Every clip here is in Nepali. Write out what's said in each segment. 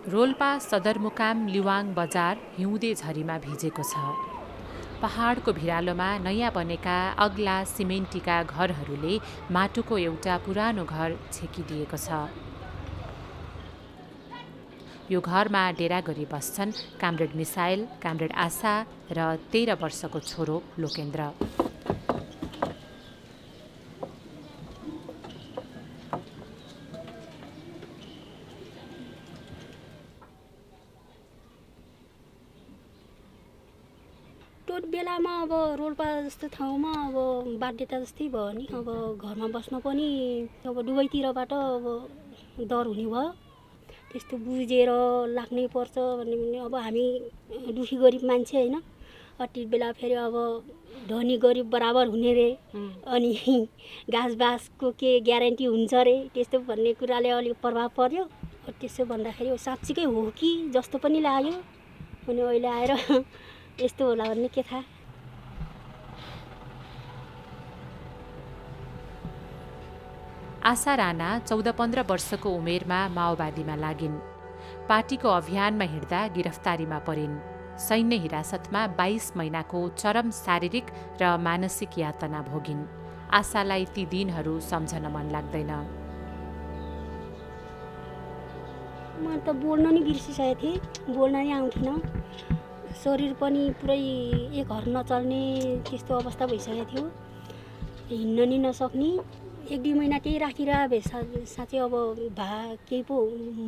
रोल्पा सदरमुकाम लिवाङ बजार हिउँदे झरीमा भिजेको छ। पहाडको भिरालोमा नयाँ बनेका अग्ला सिमेन्टीका घरहरूले माटोको एउटा पुरानो घर छेकिदिएको छ। यो घरमा डेरा गरी बस्छन् कामरेड मिसाइल, कामरेड आशा र 13 वर्षको छोरो लोकेन्द्र। त्यो बेलामा अब रोल्पा जस्तो ठाउँमा अब बाध्यता जस्तै भयो नि। अब घरमा बस्न पनि अब दुवैतिरबाट अब डर हुने भयो। त्यस्तो बुझेर लाग्नै पर्छ भन्ने भने अब हामी दुखी गरिब मान्छे होइन। कति बेला फेरि अब धनी गरिब बराबर हुने रे, अनि घाँस बाँसको के ग्यारेन्टी हुन्छ रे, त्यस्तो भन्ने कुराले अलिक प्रभाव पर्यो। त्यसो भन्दाखेरि साँच्चीकै हो कि जस्तो पनि लाग्यो। अनि अहिले आएर यस्तो होला भन्ने के थाहा। आशा राणा 14-15 वर्षको उमेरमा माओवादीमा लागिन्। पार्टीको अभियानमा हिँड्दा गिरफ्तारीमा परिन्। सैन्य हिरासतमा 22 महिनाको चरम शारीरिक र मानसिक यातना भोगिन्। आशालाई ती दिनहरू सम्झन मन लाग्दैन। म त बोल्न नि बिर्सिसकेको थिएँ, बोल्न नै आउँथेन। शरीर पनि पुरै एक हर नचल्ने त्यस्तो अवस्था भइसकेको थियो। हिँड्न नि नसक्ने। 1-2 महिना त्यही राखिरह भए साँच्चै अब केही पो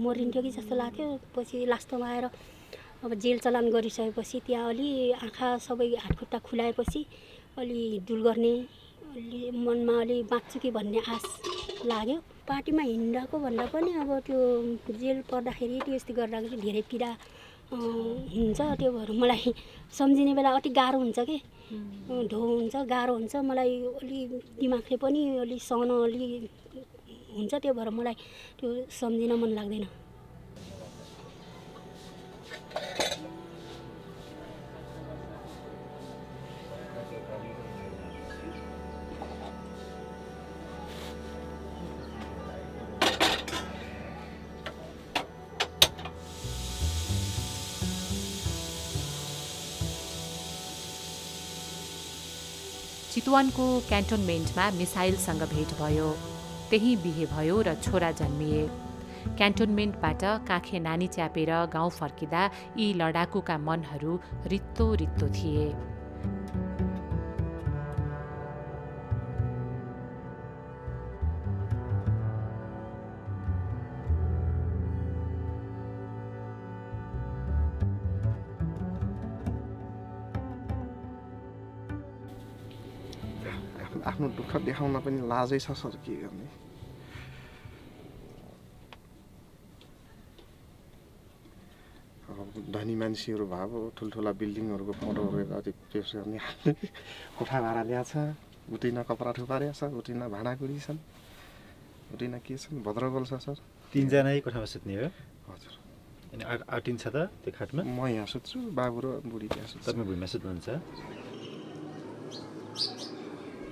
मरिन्थ्यो कि जस्तो लाग्थ्यो। पछि लास्टमा आएर अब जेल चलान गरिसकेपछि त्यहाँ अलि आँखा सबै हातखुट्टा खुलाएपछि अलि हिँडडुल गर्ने, अलि मनमा अलि बाँच्छु कि भन्ने आश लाग्यो। पार्टीमा हिँडेको भन्दा पनि अब त्यो जेल पर्दाखेरि त्यस्तो गर्दाखेरि धेरै पीडा हुन्छ। त्यो भएर मलाई सम्झिने बेला अति गाह्रो हुन्छ कि, ढो हुन्छ, गाह्रो हुन्छ। मलाई अलि दिमागले पनि अलि सहन अलि हुन्छ। त्यो भएर मलाई त्यो सम्झिन मन लाग्दैन। चितवनको क्यान्टोनमेन्टमा मिसाइलसँग भेट भयो। त्यही बिहे भयो र छोरा जन्मिए। क्यान्टोनमेन्टबाट काखे नानी च्यापेर गाउँ फर्किँदा यी लडाकुका मनहरू रित्तो रित्तो थिए। आफ्नो दुःख देखाउन पनि लाजै छ सर, के गर्ने। धनी मान्छेहरू भएको ठुल्ठुला बिल्डिङहरूको फोटोहरू अति पेस गर्ने कोठा भाडा ल्याएको छ। उटिना कपडा थुपारेको छ, उटिना भाँडाकुडी छन्, उटिना के छन्, भद्रगोल छ सर। 3 जना कोठामा सुत्ने हो? हजुर। अनि आउटिन्छ त त्यो खाटमा? म यहाँ सुत्छु, बाबु र बुढी त्यहाँ सुत्छ। तपाईँ भुइँमा सुत्नुहुन्छ?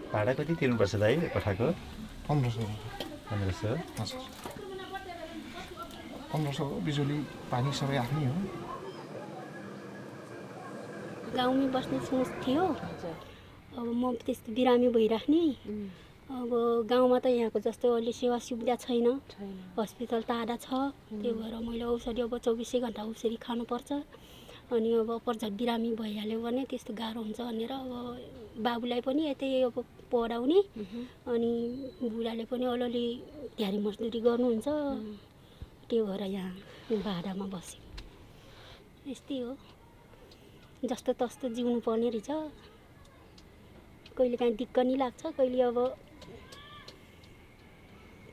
भाडा कति तिर्नुपर्छ दाइ कोठाको? 1500। 1500? हजुर। 1500 हो। बिजुली पानी सबै आफ्नै हो। गाउँमै बस्ने सोच थियो। अब म त्यस्तो बिरामी भइराख्ने। अब गाउँमा त यहाँको जस्तो अलि सेवा सुविधा छैन। हस्पिटल टाढा छ। त्यो भएर मैले औषधि अब 24 घन्टा औषधि खानुपर्छ। अनि अब पर्झट बिरामी भइहाल्यो भने त्यस्तो गाह्रो हुन्छ भनेर अब बाबुलाई पनि यतै अब पढाउने, अनि बुढाले पनि अलिअलि ध्यारी मजदुरी गर्नुहुन्छ। त्यो भएर यहाँ भाडामा बस्यो। यस्तै हो, जस्तो तस्तो जिउनु पर्ने रहेछ। कहिले काहीँ दिक्क नि लाग्छ, कहिले अब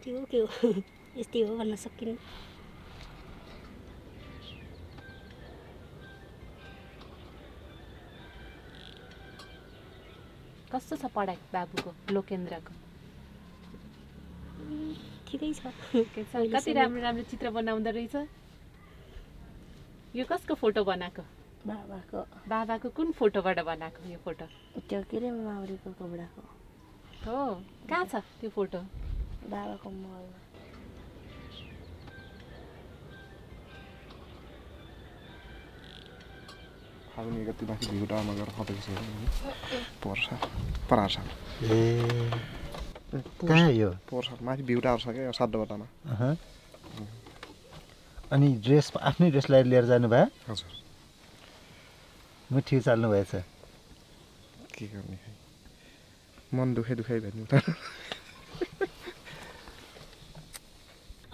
त्यो के हो यस्तै हो भन्न सकिन्न। कस्तो छ पढाइ बाबुको, लोकेन्द्रको? ठिकै छ। कति राम्रो राम्रो चित्र बनाउँदो रहेछ। यो कसको फोटो बनाएको? बाबाको। बाबाको कुन फोटोबाट बनाएको यो फोटो? त्यो के रे माउरीको कपडाको हो। कहाँ छ त्यो फोटो? बाबाको मलमा। फागुन 1 गते माथि भिउटामा गएर खपेको छ परार साल ए कहाँ यो पोहोर साल माथि भिउटा छ क्या सड्डबाटामा अनि ड्रेस आफ्नै ड्रेसलाई लिएर जानुभयो हजुर म ठिक चाल्नु भएछ के गर्ने खै मन दुखाइ भन्नु त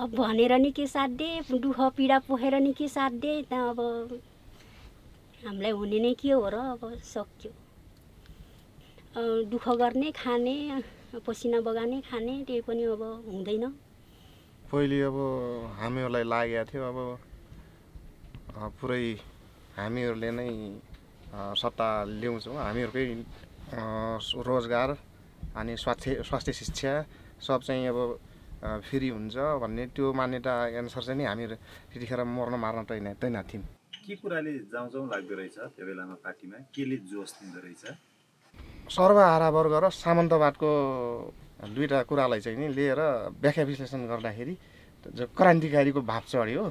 अब भनेर नि के साथ दे दुःख पीडा पोखेर नि के साथ दे त्यहाँ अब हामीलाई हुने नै के हो र अब सक्यो दुःख गर्ने खाने पसिना बगाने खाने त्यही पनि अब हुँदैन पहिले अब हामीहरूलाई लागेको थियो अब पुरै हामीहरूले नै सत्ता ल्याउँछौँ हामीहरूकै रोजगार अनि स्वास्थ्य शिक्षा सब चाहिँ अब फ्री हुन्छ भन्ने त्यो मान्यता अनुसार चाहिँ नि हामीहरू त्यतिखेर मर्न मार्न तैनाथ थियौँ के कुराले जाउँ लाग्दो रहेछ त्यो बेलामा पार्टीमा केले जोस दिँदो रहेछ सर्वहारा वर्ग र सामन्तवादको दुईवटा कुरालाई चाहिँ नि लिएर व्याख्या विश्लेषण गर्दाखेरि क्रान्तिकारीको भाव चढ्यो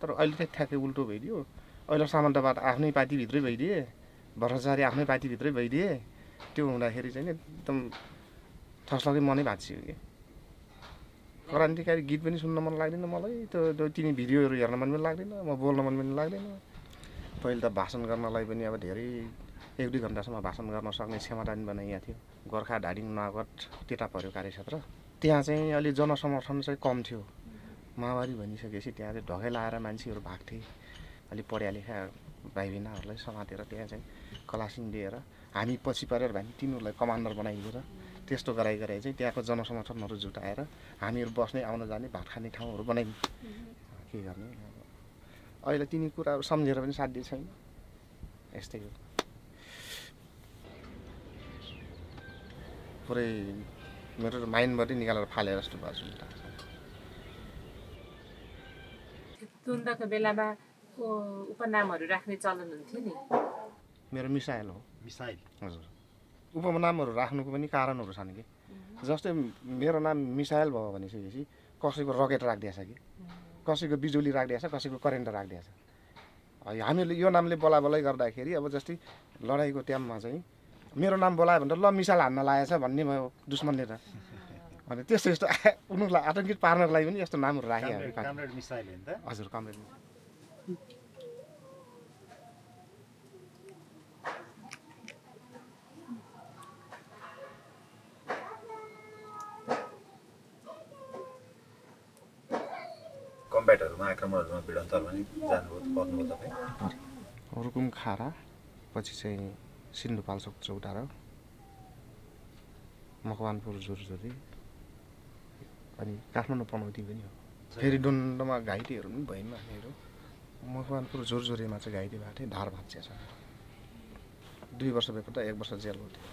तर अहिले चाहिँ ठ्याक्कै उल्टो भइदियो अहिले सामन्तवाद आफ्नै पार्टीभित्रै भइदिए भ्रष्टाचारी आफ्नै पार्टीभित्रै भइदिए त्यो हुँदाखेरि चाहिँ नि एकदम ठसलकै मनै भाँचियो कि क्रान्तिकारी गीत पनि सुन्न मन लाग्दैन मलाई त्यो तिनी भिडियोहरू हेर्न मन पनि लाग्दैन म बोल्न मन पनि लाग्दैन पहिले त भाषण गर्नलाई पनि अब धेरै 1-2 घन्टासम्म भाषण गर्न सक्ने क्षमता पनि बनाइएको थियो गोर्खा धादिङ नगद त्यता पर्यो कार्यक्षेत्र त्यहाँ चाहिँ अलि जनसमर्थन चाहिँ कम थियो माओवादी भनिसकेपछि त्यहाँ चाहिँ ढकै लाएर मान्छेहरू भाग्थे अलि पढ्या लेखा भाइ बहिनीहरूलाई समातेर त्यहाँ चाहिँ कलासिङ दिएर हामी पछि परेर भने तिनीहरूलाई कमान्डर बनाइदिएर त्यस्तो गराइ चाहिँ त्यहाँको जनसमर्थनहरू जुटाएर हामीहरू बस्ने आउन जाने भात खाने ठाउँहरू बनाइदिउँ के गर्ने अहिले तिनी कुराहरू सम्झेर पनि साध्य छैन यस्तै हो पुरै मेरो माइन्डबाटै निकालेर फालेर जस्तो भएको द्वन्द्वको बेलामा उपनामहरू राख्ने चलन हुन्थ्यो नि मेरो मिसाइल हो मिसाइल हजुर उपनामहरू राख्नुको पनि कारणहरू छन् कि जस्तै मेरो नाम मिसाइल भयो भनेपछि कसैको रकेट राखिदिएछ कि कसैको बिजुली राखिदिएछ कसैको करेन्ट राखिदिएछ हामीले यो नामले बोलाबोलाइ गर्दाखेरि अब जस्तै लडाइँको टाइममा चाहिँ मेरो नाम बोलायो भने त ल मिसाइल हान्न लागेछ भन्ने भयो दुश्मनले त अनि त्यस्तो यस्तो उनीहरूलाई आतङ्कित पार्नको लागि पनि यस्तो नामहरू राखे हजुर कमरेड कम्ब्याटहरूमा आक्रमणहरूमा भिडन्तरमा पनि जानुभयो पर्नुभयो तपाईँ रुकुम खारा पछि चाहिँ सिन्धुपाल्चोक चौतारा मकवानपुर जोरजोरी अनि काठमाडौँ पनौती पनि हो फेरि डुन्डोमा घाइतेहरू पनि भएन हामीहरू मकवानपुर जोरजोरीमा चाहिँ घाइते भएको थिएँ ढाड भाँचिएछ 2 वर्ष भएपछि त 1 वर्ष जेल हो थियो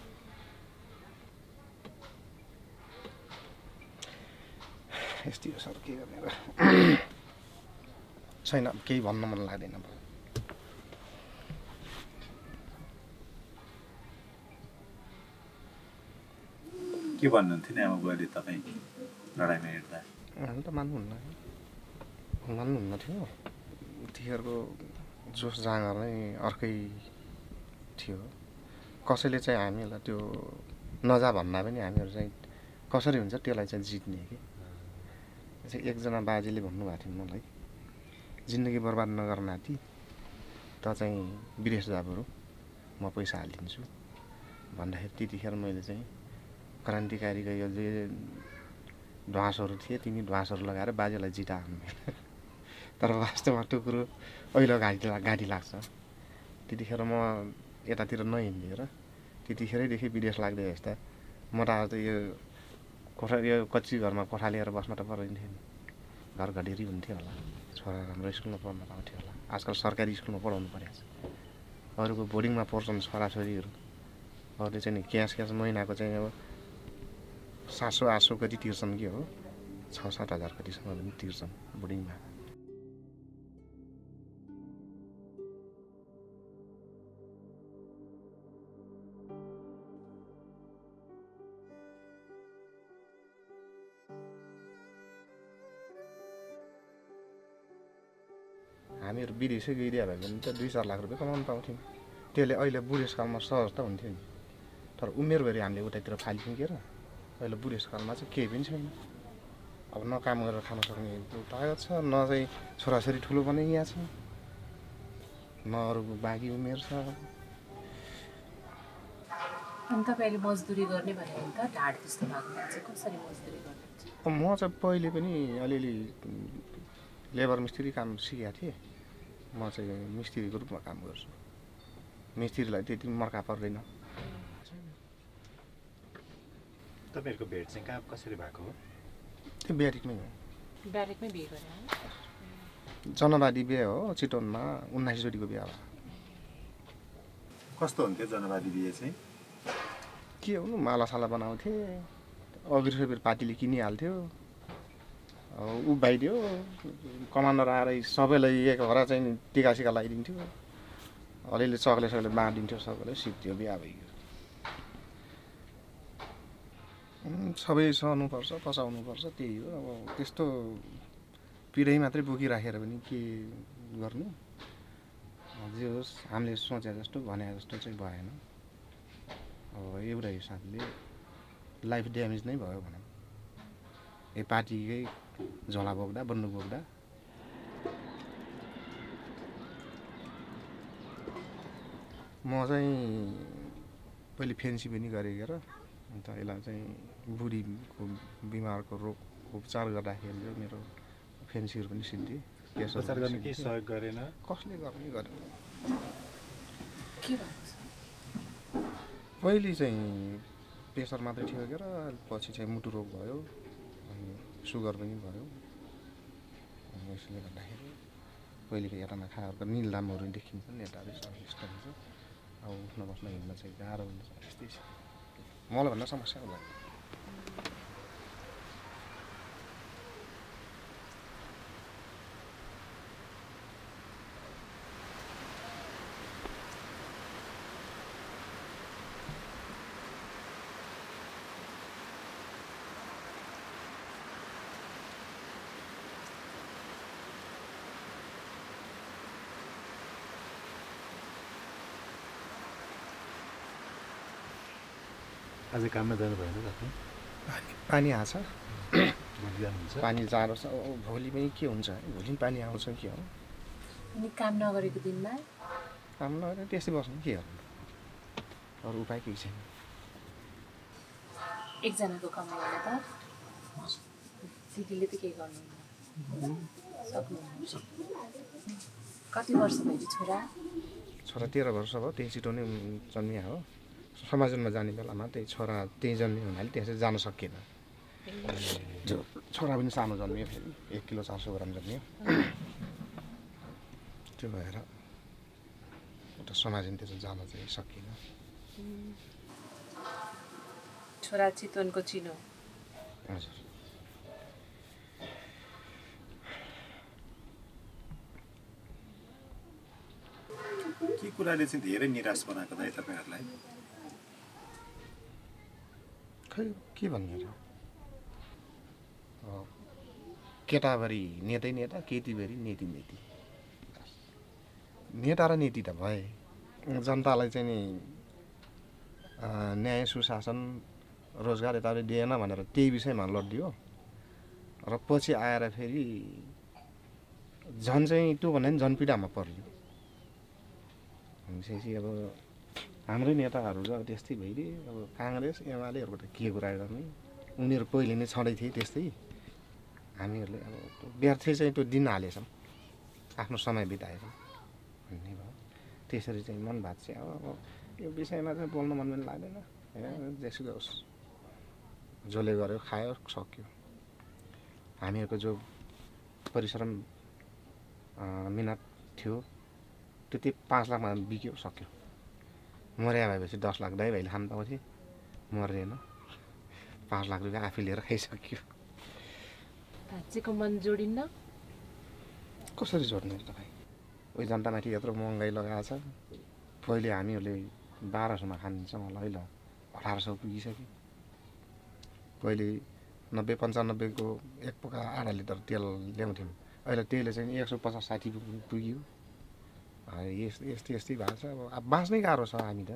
यस्तै हो सर के गर्ने र छैन केही भन्न मन लाग्दैन के भन्नुहुन्थ्यो नि आमा बुवाले तपाईँ लडाइँमा हिँड्दा हामी त मान्नुहुन्न थियो त्यतिखेरको जोस जाँगर नै अर्कै थियो कसैले चाहिँ हामीलाई त्यो नजा भन्दा पनि हामीहरू चाहिँ कसरी हुन्छ त्यसलाई चाहिँ जित्ने कि एकजना बाजेले भन्नुभएको थियो मलाई जिन्दगी बर्बाद नगर नाति त चाहिँ विदेश जा बरु म पैसा हालिदिन्छु भन्दाखेरि त्यतिखेर मैले चाहिँ क्रान्तिकारीको यो जे ध्वासहरू थिए तिनी ध्वासहरू लगाएर बाजेलाई जिता तर वास्तवमा त्यो कुरो अहिले गाडी लाग्छ त्यतिखेर म यतातिर नहिँडेर त्यतिखेरैदेखि विदेश लाग्दै यस्ता म त आज यो यो कच्ची घरमा कोठा लिएर बस्न त परिन्थ्यो नि घर घडेरी हुन्थ्यो होला छोरा राम्रो स्कुलमा पढ्न पाउँथ्यो होला आजकल सरकारी स्कुलमा पढाउनु परेको छ अरूको बोर्डिङमा पढ्छन् छोराछोरीहरू अरूले चाहिँ नि क्यास महिनाको चाहिँ अब 700-800 कति तिर्छन् कि हो 6-7 हजार कतिसम्म पनि तिर्छन् बोर्डिङमा हामीहरू विदेशै गइदियो भने त 2-4 लाख रुपियाँ कमाउनु पाउँथ्यौँ त्यसले अहिले बुढेसकालमा सहज त हुन्थ्यो नि तर उमेरभरि हामीले उतातिर फाली पुगेर अहिले बुढेसकालमा चाहिँ केही पनि छैन अब न काम गरेर खान सक्ने तागत छ न चाहिँ छोराछोरी ठुलो पनि यहाँ छ न अरू बाँकी उमेर छ अनि तपाईँले मजदुरी गर्ने भने त ढाड त्यस्तो भएको मान्छे कसरी मजदुरी गर्नुहुन्छ म चाहिँ पहिले पनि अलिअलि लेबर मिस्त्री काम सिकेको थिएँ म चाहिँ मिस्त्रीको रूपमा काम गर्छु मिस्त्रीलाई त्यति मर्का पर्दैन तपाईँहरूको भेट चाहिँ कहाँ कसरी भएको हो त्यो ब्यारिकमै हो ब्यारेकमै बिहे गरे जनवादी बिहे हो चितवनमा 19 जोडीको बिहे भयो कस्तो हुन्थ्यो जनवादी बिहे चाहिँ के हुनु मालासाला बनाउँथे अबिर सबिर पार्टीले किनिहाल्थ्यो उभ्याइदियो कमान्डर आएर सबैलाई एक हरा चाहिँ टिकासिका लगाइदिन्थ्यो अलिअलि चक्ले सक्ले बाँडिदिन्थ्यो सबैलाई सिद्धि बिहा भइगयो सबै सहनुपर्छ पचाउनुपर्छ त्यही हो अब त्यस्तो पिँढै मात्रै बोकिराखेर पनि के गर्नु जे होस् हामीले सोचे जस्तो भने जस्तो चाहिँ भएन अब एउटा हिसाबले लाइफ ड्यामेज नै भयो भनौँ यो पार्टीकै झोला बोक्दा बन्दुक बोक्दा म चाहिँ पहिले फेन्सी पनि गरेको र अन्त यसलाई चाहिँ बुढीको बिमारको रोग उपचार गर्दाखेरि चाहिँ मेरो फेन्सीहरू पनि सिद्धि उपचार गर्ने केही सहयोग गरेन कसले गर्ने गरेन के भएको पहिले चाहिँ प्रेसर मात्रै थियो के र पछि चाहिँ मुटु रोग भयो अनि सुगर पनि भयो अनि यसले गर्दाखेरि पहिलेको एटामा खाएको निलदामहरू देखिन्छ नेटाहरू सकिष्ट हुन्छ अब उठ्न बस्न हिँड्न चाहिँ गाह्रो हुन्छ त्यस्तै छ मलाई भन्दा समस्या होला आज काममा जानु भएन तपाईँ पानी आछ भोलि जानुहुन्छ पानी जाडो छ भोलि पनि के हुन्छ भोलि पनि पानी आउँछ के हो अनि काम नगरेको दिनमा काम नगरेर त्यसै बस्नु के गर्नु अरू उपाय केही छैन एकजनाको कमाइले त दिदीले त केही गर्नुहुन्न सक्नुहुन्छ कति वर्ष भयो छोरा छोरा 13 वर्ष भयो त्यही छिटो नै जन्मिया हो समाजमा जाने बेलामा त्यही छोरा त्यही जन्मियो हुनाले त्यसै जान सकिएन जो छोरा पनि सानो जन्मियो फेरि 1 किलो 400 ग्राम जन्मियो त्यो भएर एउटा समाजमा त्यसो जान चाहिँ सकिएन छोरा चितवनको चिनो हजुर के कुराले चाहिँ धेरै निराश बनाएको दाइ तपाईँहरूलाई खै के भन्ने र केटाभरि नेतै नेता केटीभरि नेती नेती नेता र नेती त भए जनतालाई चाहिँ नि न्याय सुशासन रोजगार यताउति दिएन भनेर त्यही विषयमा लडियो र पछि आएर फेरि झन् चाहिँ त्यो भन्दा पनि जनपीडामा पर्यो भनेपछि अब हाम्रै नेताहरू चाहिँ अब त्यस्तै भइदिए अब काङ्ग्रेस एमालेहरूको त के कुरा गर्ने उनीहरू पहिले नै छँदै थिए त्यस्तै हामीहरूले अब व्यर्थै चाहिँ त्यो दिन हालेछौँ आफ्नो समय बिताएछौँ भन्ने भयो त्यसरी चाहिँ मन भात चाहिँ अब यो विषयमा चाहिँ बोल्न मन पनि लाग्दैन जेसुकै होस् जसले गर्यो खायो सक्यो हामीहरूको जो परिश्रम मिहिनेत थियो त्यो 5 लाखमा बिक्यो सक्यो मर्या भएपछि 10 लाख दाइ भाइले खानु पाउँथे मर्दैन 5 लाख रुपियाँ आफै लिएर खाइसक्यो भान्जीको मन जोडिन्न कसरी जोड्ने तपाईँ उही जनतामाथि यत्रो महँगाइ लगाएको छ पहिले हामीहरूले 1200मा खान्छौँ होला है ल 1800 पुगिसक्यो पहिले 90-95 को 1 पोका आधा लिटर तेल ल्याउँथ्यौँ अहिले तेलले चाहिँ 150-60 पुग्यो यस्तै भएको छ। अब बाँच्नै गाह्रो छ हामी त।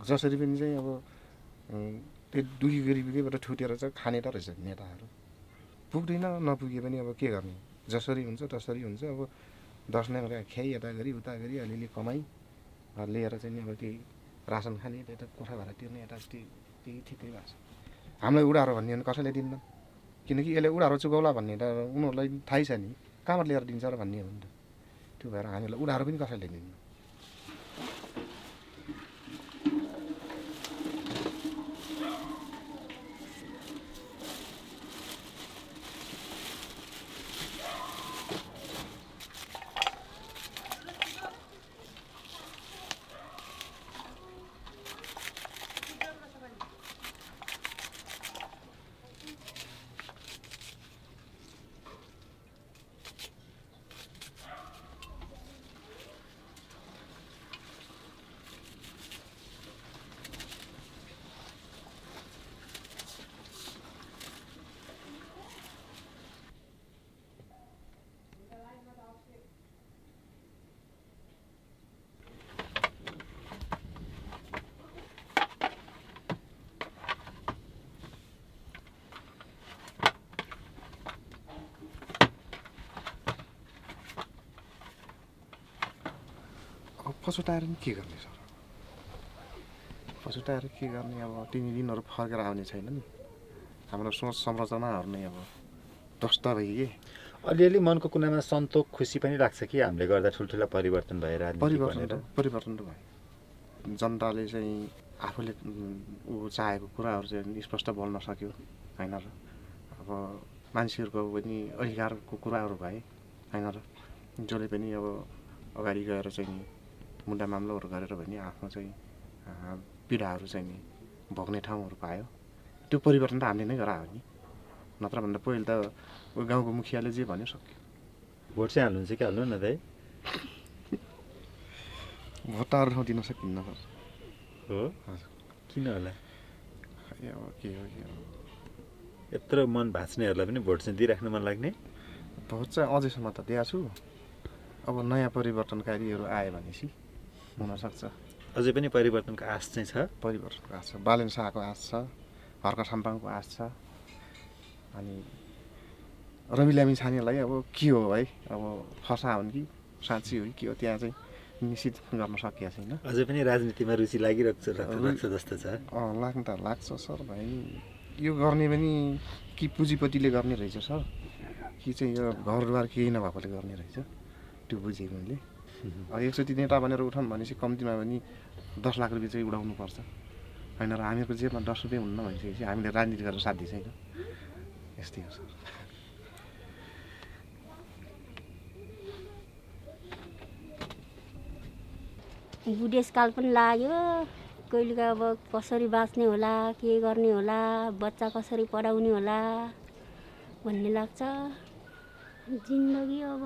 जसरी पनि चाहिँ अब त्यो दुखी गरिबीबाट ठुटेर चाहिँ खाने त रहेछ नेताहरू। पुग्दैन, नपुगे पनि अब के गर्ने, जसरी हुन्छ तसरी हुन्छ। अब 10 नै ख्याइ यता गरी उता गरी अलिअलि कमाइ लिएर चाहिँ नि अब केही रासन खाने, यता कोठा भाडा तिर्ने, यता त्यही ठिकै भएको छ। हामीलाई उडारो भन्ने भने कसैले दिन्न, किनकि यसले उडारो चुकाउला भन्ने त उनीहरूलाई थाहै छ नि, कहाँबाट लिएर दिन्छ र भन्ने हो नि त। त्यो भएर हामीलाई उडारो पनि कसैले दिन्न। पछुटाएर नि के गर्ने सर, पछुटाएर के गर्ने। अब 3 दिनहरू फर्केर आउने छैनन्। हाम्रो सोच संरचनाहरू नै अब ध्वस्त भइए। अलिअलि मनको कुनामा सन्तोष खुसी पनि लाग्छ कि हामीले गर्दा ठुल्ठुला परिवर्तन भएर परिवर्तन त भयो। जनताले चाहिँ आफूले चाहेको कुराहरू चाहिँ स्पष्ट बोल्न सक्यो होइन र। अब मान्छेहरूको पनि अधिकारको कुराहरू भए होइन र। जसले पनि अब अगाडि गएर चाहिँ मुद्दा मामलाहरू गरेर पनि आफ्नो चाहिँ पीडाहरू चाहिँ नि भोग्ने ठाउँहरू पायो। त्यो परिवर्तन त हामीले नै गरायो नि, नत्र भन्दा पहिले त गाउँको मुखियाले जे भन्यो सक्यो। भोट चाहिँ हाल्नुहुन्छ कि हाल्नु न त? भोट त अरू ठाउँ दिन सकिन्न सर। हो किन होला? अब के हो यत्रो मन भाँच्नेहरूलाई पनि भोट चाहिँ दिइराख्न मन लाग्ने? भोट चाहिँ अझैसम्म त दिएको छु। अब नयाँ परिवर्तनकारीहरू आयो भनेपछि हुनसक्छ। अझै पनि परिवर्तनको आश चाहिँ छ? परिवर्तनको आश छ। बालेन शाहको आश छ, हर्क साम्पाङको आश छ। अनि रवि लामिछानेलाई अब के हो भाइ, अब फसा हुन् कि साँच्ची हो कि के हो, त्यहाँ चाहिँ निश्चित गर्न सकिएको छैन। अझै पनि राजनीतिमा रुचि लागिरहेको जस्तो छ? लाग्न त लाग्छ सर भाइ। यो गर्ने पनि कि पुँजीपतिले गर्ने रहेछ सर, कि चाहिँ यो घरद्वार केही नभएकोले गर्ने रहेछ, त्यो बुझेँ मैले। अब एकचोटि नेता भनेर उठाउँ भनेपछि कम्तीमा पनि 10 लाख रुपियाँ चाहिँ उडाउनुपर्छ होइन र। हामीहरूको जेबमा 10 रुपियाँ हुन्न भनिसकेपछि हामीले राजनीति गरेर साध्य छैन। यस्तै हो सर। बुढेसकाल पनि लाग्यो, कहिलेका अब कसरी बाँच्ने होला, के गर्ने होला, बच्चा कसरी पढाउने होला भन्ने लाग्छ। जिन्दगी अब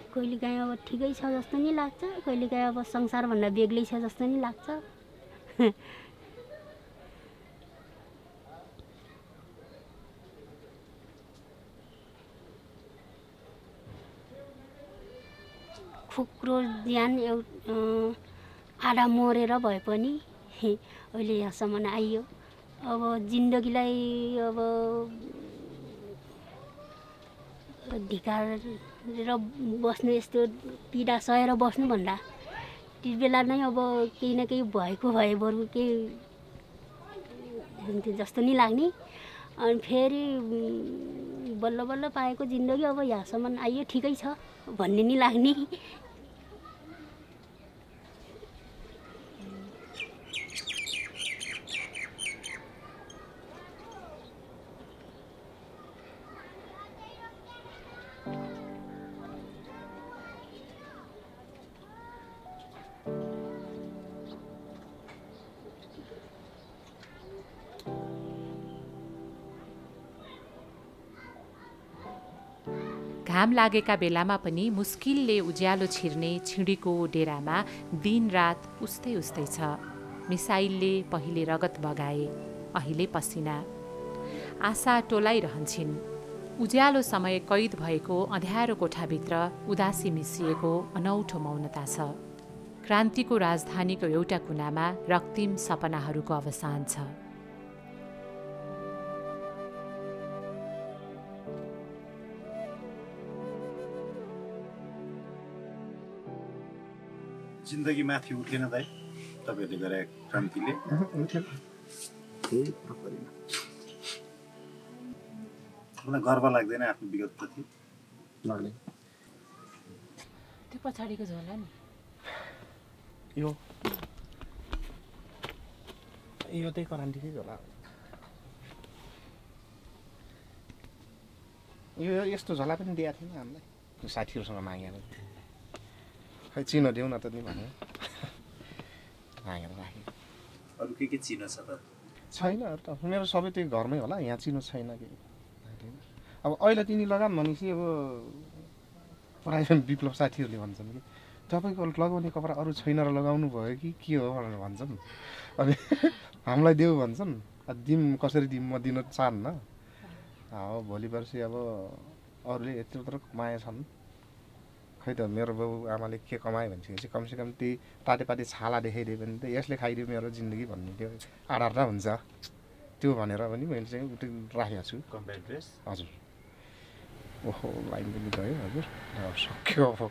कहिलेकाहीँ अब ठिकै छ जस्तो नि लाग्छ, कहिलेकाहीँ अब संसारभन्दा बेग्लै छ जस्तो नि लाग्छ। खुक्रो ज्यान आधा मरेर भए पनि अहिले यहाँसम्म आइयो। अब जिन्दगीलाई अब ढिकारेर बस्नु, यस्तो पीडा सहेर बस्नुभन्दा त्यति बेला नै अब केही न केही भएको भए बरु केही हुन्थ्यो जस्तो नि लाग्ने। अनि फेरि बल्ल बल्ल पाएको जिन्दगी अब यहाँसम्म आइयो, ठिकै छ भन्ने नि लाग्ने। घाम लागेका बेलामा पनि मुस्किलले उज्यालो छिर्ने छिडीको डेरामा दिनरात उस्तै उस्तै छ। मिसाइलले पहिले रगत बगाए, अहिले पसिना। आशा टोलाइरहन्छन्। उज्यालो समय कैद भएको अँध्यारो कोठाभित्र उदासी मिसिएको अनौठो मौनता छ। क्रान्तिको राजधानीको एउटा कुनामा रक्तिम सपनाहरूको अवसान छ। जिन्दगी माथि उठेन दाइ तपाईँहरूले गरे क्रान्तिले? मलाई गर्व लाग्दैन आफ्नो विगतप्रति? लाग्ने त्यो पछाडिको झोला नि यो त्यही क्रान्तिकै होला। यो यस्तो झोला पनि दिएको थिएन हामीलाई, साथीहरूसँग मागेर। खै चिनो देऊ न त नि भने मागेर राखेँ। अरू के चिनो छ त? छैन अरू त, मेरो सबै त्यही घरमै होला, यहाँ चिनो छैन कि। अब अहिले तिनी लगाम भनेपछि अब प्रायः विप्लव साथीहरूले भन्छन् कि तपाईँको लगाउने कपडा अरू छैन र लगाउनु भयो कि के हो भनेर भन्छन्। अनि हामीलाई देऊ भन्छन्, दिउँ कसरी दिउँ म दिन चाहन्न। भोलि पर्सि अब अरूले यत्रो कमाए छन्, खै त मेरो बाउ आमाले के कमायो भनेपछि कमसेकम त्यही पाटे छाला देखाइदियो भने त यसले खाइदियो मेरो जिन्दगी भन्ने त्यो आधार त हुन्छ। त्यो भनेर पनि मैले चाहिँ उतै राखेको छु। Compact dress? हजुर। ओहो लाइन पनि गयो हजुर, सक्यो अब।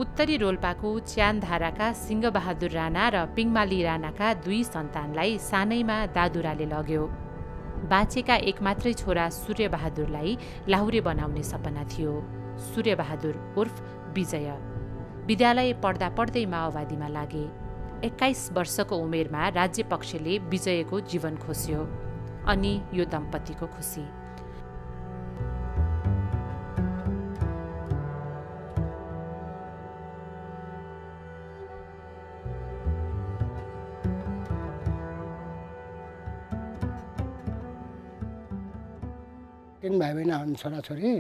उत्तरी रोल्पाको च्यानधाराका सिंहबहादुर राणा र पिङमाली राणाका 2 सन्तानलाई सानैमा दादुराले लग्यो। बाँचेका एकमात्रै छोरा सूर्यबहादुरलाई लाहुरे बनाउने सपना थियो। सूर्यबहादुर उर्फ विजय विद्यालय पढ्दा पढ्दै माओवादीमा लागे। 21 वर्षको उमेरमा राज्यपक्षले विजयको जीवन खोस्यो। अनि यो दम्पतिको खुसी। तीन भाइ बहिनी हुन् छोराछोरी।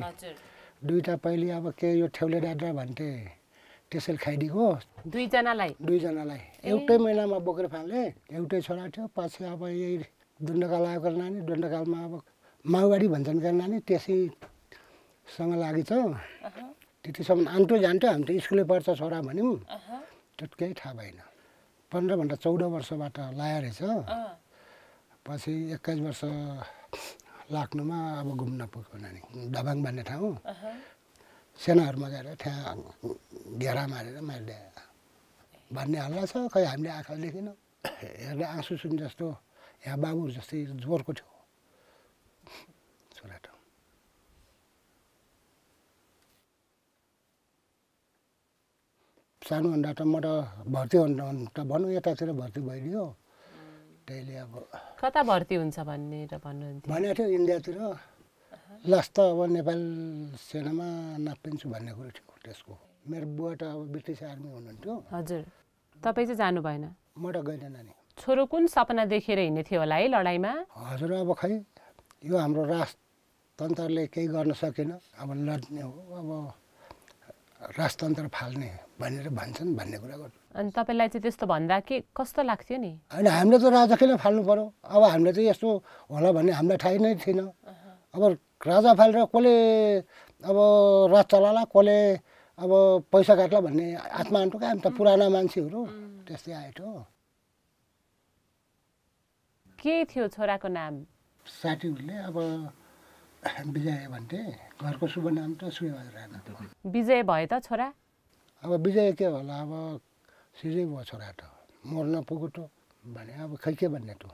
दुईटा पहिले अब के यो ठेउले डाँडा भन्थे त्यसैले खाइदिएको दुईजनालाई एउटै महिनामा बोकेर फाले। एउटै छोरा थियो, पछि अब यही दण्डकाल आएको नानी, दण्डकालमा अब माओवादी भन्छन् क्या नानी, त्यसैसँग लागि छ। त्यतिसम्म आन्टो जान्थ्यो, हामी त स्कुलै पढ्छ छोरा भन्यौँ, त्यो केही थाहा भएन। 15 भन्दा 14 वर्षबाट लाया रहेछ। पछि 21 वर्ष लाग्नुमा अब घुम्न पुग्यो नानी, दबाङ भन्ने ठाउँ। सेनाहरूमा गएर त्यहाँ घेरा मारेर मारिदियो भन्ने हल्ला छ। खै हामीले आँखा देखेनौँ, हेर्दा आँसु सुन जस्तो यहाँ बाबुहरू जस्तै जोरको थियो छोरा त। सानोभन्दा त म त भर्ती हुन त भनौँ यतातिर भर्ती भइदियो। त्यसले अब कता भर्ती हुन्छ भनेर भन्नुहुन्थ्यो? भनेको थियो इन्डियातिर, लास्ट त अब नेपाल सेनामा नापिन्छु भन्ने कुरो थियो त्यसको। मेरो बुवा त अब ब्रिटिस आर्मी हुनुहुन्थ्यो। हजुर, तपाईँ चाहिँ जानु भएन? म त गइनँ नानी। छोरो कुन सपना देखेर हिँड्ने थियो होला है लडाइँमा? हजुर अब खै यो हाम्रो राजतन्त्रले केही गर्न सकेन, अब लड्ने हो, अब राजतन्त्र फाल्ने भनेर भन्छन् भन्ने कुरा गर्नु। अनि तपाईँलाई चाहिँ त्यस्तो भन्दा के कस्तो लाग्थ्यो नि? होइन, हामीले त राजा किन फाल्नु पर्यो? अब हामीले चाहिँ यस्तो होला भन्ने हामीलाई थाहै नै थिएन। अब राजा फालेर कसले अब राज चलाला, कसले अब पैसा काट्ला भन्ने आत्मा आन्टो क्या, हामी त पुराना मान्छेहरू त्यस्तै आएथ्यो। के थियो छोराको नाम? साथीहरूले अब विजय भन्थे, घरको शुभ नाम त सूर्यबहादुर राणा। विजय भयो त छोरा? अब विजय के होला, अब सिजै भयो छोरा त, मर्न पुग्यो त भने अब खै के भन्ने त।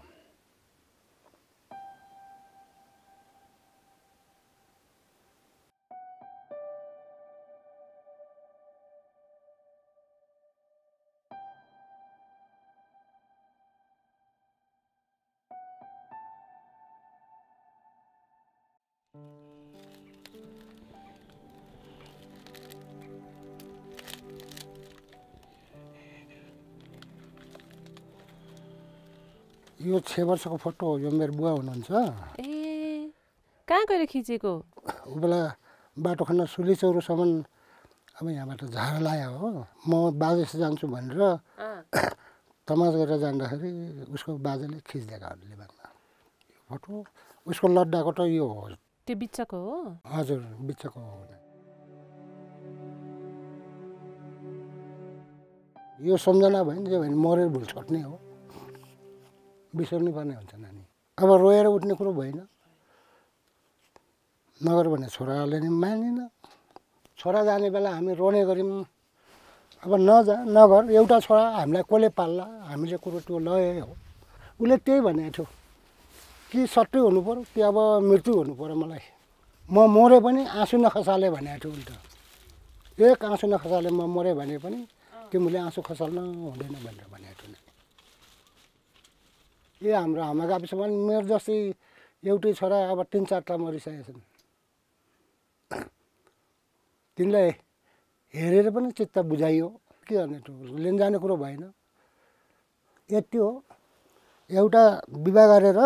यो 6 वर्षको फोटो हो। यो मेरो बुवा हुनुहुन्छ। ए कहाँ गएर खिचेको? ऊ बेला बाटो खन्न सुलीचौरसम्म अब यहाँबाट झार लायो हो। म बाजेसे जान्छु भनेर तमास गरेर जाँदाखेरि उसको बाजेले खिचिदिएकाहरूले बादमा यो फोटो। उसको लड्डाको त यो हो। त्यो बिचको हो? हजुर बिचको हो। यो सम्झना भयो नि, जे भयो नि मरेर भुल छोड्ने हो, बिर्सनु पर्ने हुन्छ नानी। अब रोएर उठ्ने कुरो भएन। नगर भने छोराले नि मानेन। छोरा जाने बेला हामी रोने गऱ्यौँ। अब नजा नगर, एउटा छोरा हामीलाई कसले पाल्ला, हामीले कुरो त्यो लय हो। उसले त्यही भनेको थियो कि सट्टै हुनु पऱ्यो कि अब मृत्यु हुनु पऱ्यो मलाई। म मरे पनि आँसु नखसाले भनेको थियो उल्टा। एक आँसु नखसाले म मरे भने पनि तिमीले आँसु खसाल्न हुँदैन भनेर भनेको थियो। ए हाम्रो आमा गाविसमा मेरो जस्तै एउटै छोरा अब 3-4टा मरिसकेका छन्। तिनलाई हेरेर पनि चित्त बुझाइयो के गर्ने, त्यो लिन जाने कुरो भएन। यति हो। एउटा विवाह गरेर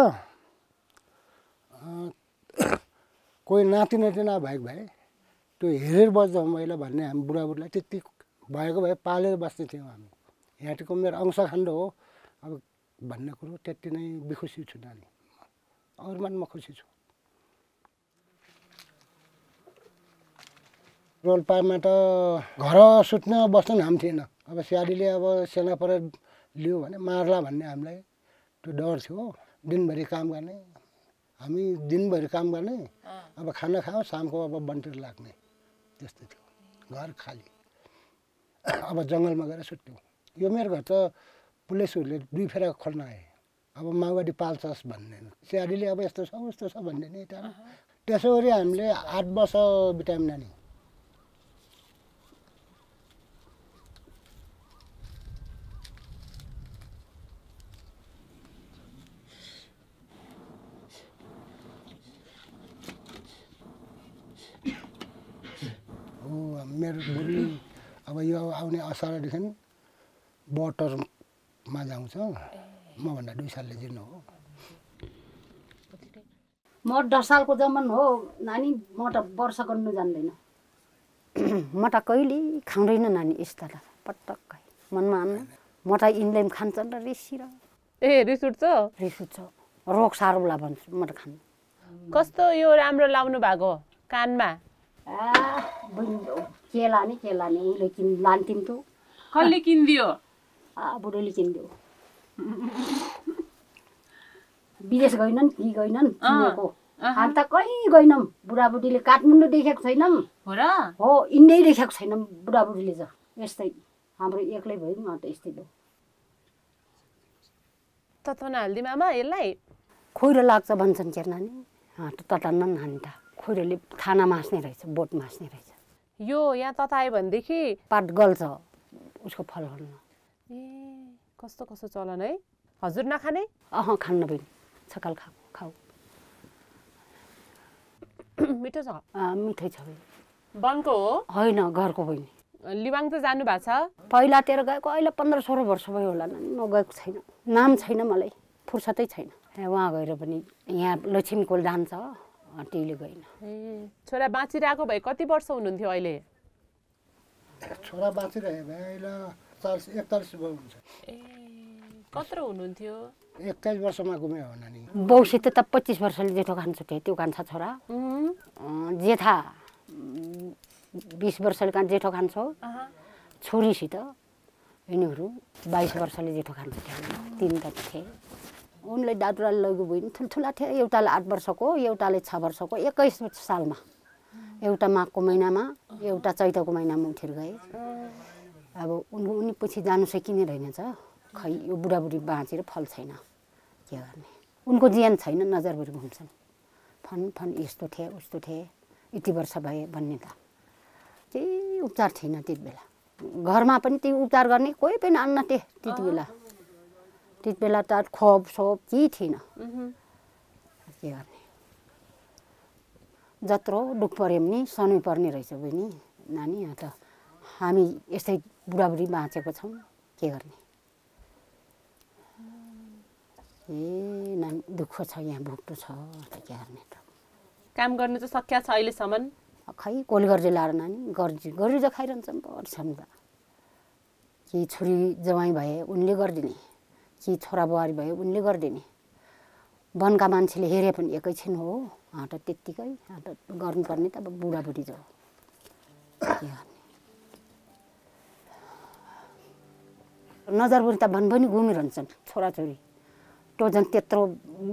कोही नाति नातिना भएको भए त्यो हेरेर बस्दा मैले भन्ने हामी बुढाबुढीलाई त्यति भएको भए पालेर बस्ने थियौँ हामी। यहाँको मेरो अंश खण्ड हो अब भन्ने कुरो त्यति नै बेखुसी छु नानी। अरूमा म खुसी छु। रोल्पामा त घर सुत्न बस्न नाम थिएन। अब स्याहारीले अब सेना परेर लियो भने मार्ला भन्ने हामीलाई त्यो डर थियो। दिनभरि काम गर्ने, हामी दिनभरि काम गर्ने, अब खाना खाऊ शामको अब बन्तिर लाग्ने, त्यस्तो थियो। घर खाली। अब जङ्गलमा गएर सुत्थ्यौँ। यो मेरो घर त पुलिसहरूले 2 फेरा खोल्न आए। अब माओवादी पाल्छस् भन्ने स्याहारीले अब यस्तो छ उस्तो छ भन्ने नि त्यहाँ। त्यसो गरी हामीले 8 वर्ष बितायौँ नानी। मेरो बुढी अब यो आउने असारदेखि बटरमा जाउँछ। मभन्दा 2 सालले जिर्नु हो। म 10 सालको जमन हो नानी। म त वर्ष गर्नु जान्दैन। म त कहिले खाँदैन नानी यस्ता त पटक्कै मनमा आन्न। म त यिनले खान्छन् र रिसिर। ए रिस उठ्छ? रिस उठ्छ। रोग सारोला भन्छु म त खानु। कस्तो यो राम्रो लाउनु भएको कानमा? केलाने उसले लान्थ्यौँ त। कसले किनिदियो? बुढोले किनिदियो। विदेश गएनन् कि गएनन् किनेको। हामी त कहीँ गएनौँ। बुढाबुढीले काठमाडौँ देखेको छैनौँ। हो र? हो यिनै देखेको छैनौँ बुढाबुढीले त। यस्तै हाम्रो एक्लै भयौँ न त यस्तै भयो। तत्वन हाल्दी मामा यसलाई? खोइरो लाग्छ भन्छन् के नानी। ततान्न नानी त खोइरोले खाना मास्ने रहेछ, बोट मास्ने रहेछ। यो यहाँ ततायो भनेदेखि पात गल्छ उसको फल खान्न। ए कस्तो कस्तो चलन है। हजुर नखाने? खान्न बहिनी। सकाल खाऊ। मिठो छ? मिठै छ बहिनी। वनको हो? होइन घरको बहिनी। लिबाङ त जानु भएको छ? पहिलातिर गएको, अहिले 15-16 वर्ष भयो होला नानी। म गएको छैन। नाम छैन मलाई, फुर्सदै छैन। उहाँ गएर पनि यहाँ लक्ष्मीकोल जान्छ त्यहीले गएन। ए छोरा बाँचिरहेको भए कति वर्ष हुनुहुन्थ्यो अहिले? छोरा बाँचिरहेको भए अहिले 41 हुन्छ। ए कत्रो हुनुहुन्थ्यो? 21 वर्षमा गुम्यो हो नानी। बाउसित त 25 वर्षले जेठो कान्छो थिए, त्यो कान्छा छोरा। जेठा 20 वर्षले जेठो कान्छो। छोरीसित यिनीहरू 22 वर्षले जेठो कान्छो थिए। 3 त थिए। उनले दादुराले लगेको बहिनी ठुल्ठुला थियो। एउटाले 8 वर्षको, एउटाले 6 वर्षको। 21 सालमा एउटा माघको महिनामा, एउटा चैतको महिनामा उठेर गए। अब उनी पछि जानु सकिने रहेनछ। खै यो बुढाबुढी बाँचेर फल छैन, के गर्ने। उनको ज्यान छैन, नजरभरि घुम्छन्। फन यस्तो थिए उस्तो थिए, यति वर्ष भए भन्ने त केही उपचार थिएन त्यति बेला। घरमा पनि त्यो उपचार गर्ने कोही पनि आन्न त्यति बेला। त्यति बेला त खोप सोप केही थिएन, के गर्ने। जत्रो दुःख पऱ्यो पनि सनै पर्ने रहेछ बहिनी नानी। यहाँ त हामी यस्तै बुढाबुढी बाँचेको छौँ, के गर्ने। नानी दुःख छ यहाँ भुक्टो छ त के गर्ने त काम गर्न चाहिँ सकिया छ अहिलेसम्म खै कोली गर्दै लाएर नानी गरी त खाइरहन्छन् पर्छन् त कि छोरी जवाई भए उनले गरिदिने कि छोरा बुहारी भए उनले गरिदिने वनका मान्छेले हेरे पनि एकैछिन हो त त्यत्तिकै त गर्नुपर्ने त अब बुढाबुढी जो के गर्ने नजरबुरी त भनभनी घुमिरहन्छन् छोराछोरी त्यो झन् त्यत्रो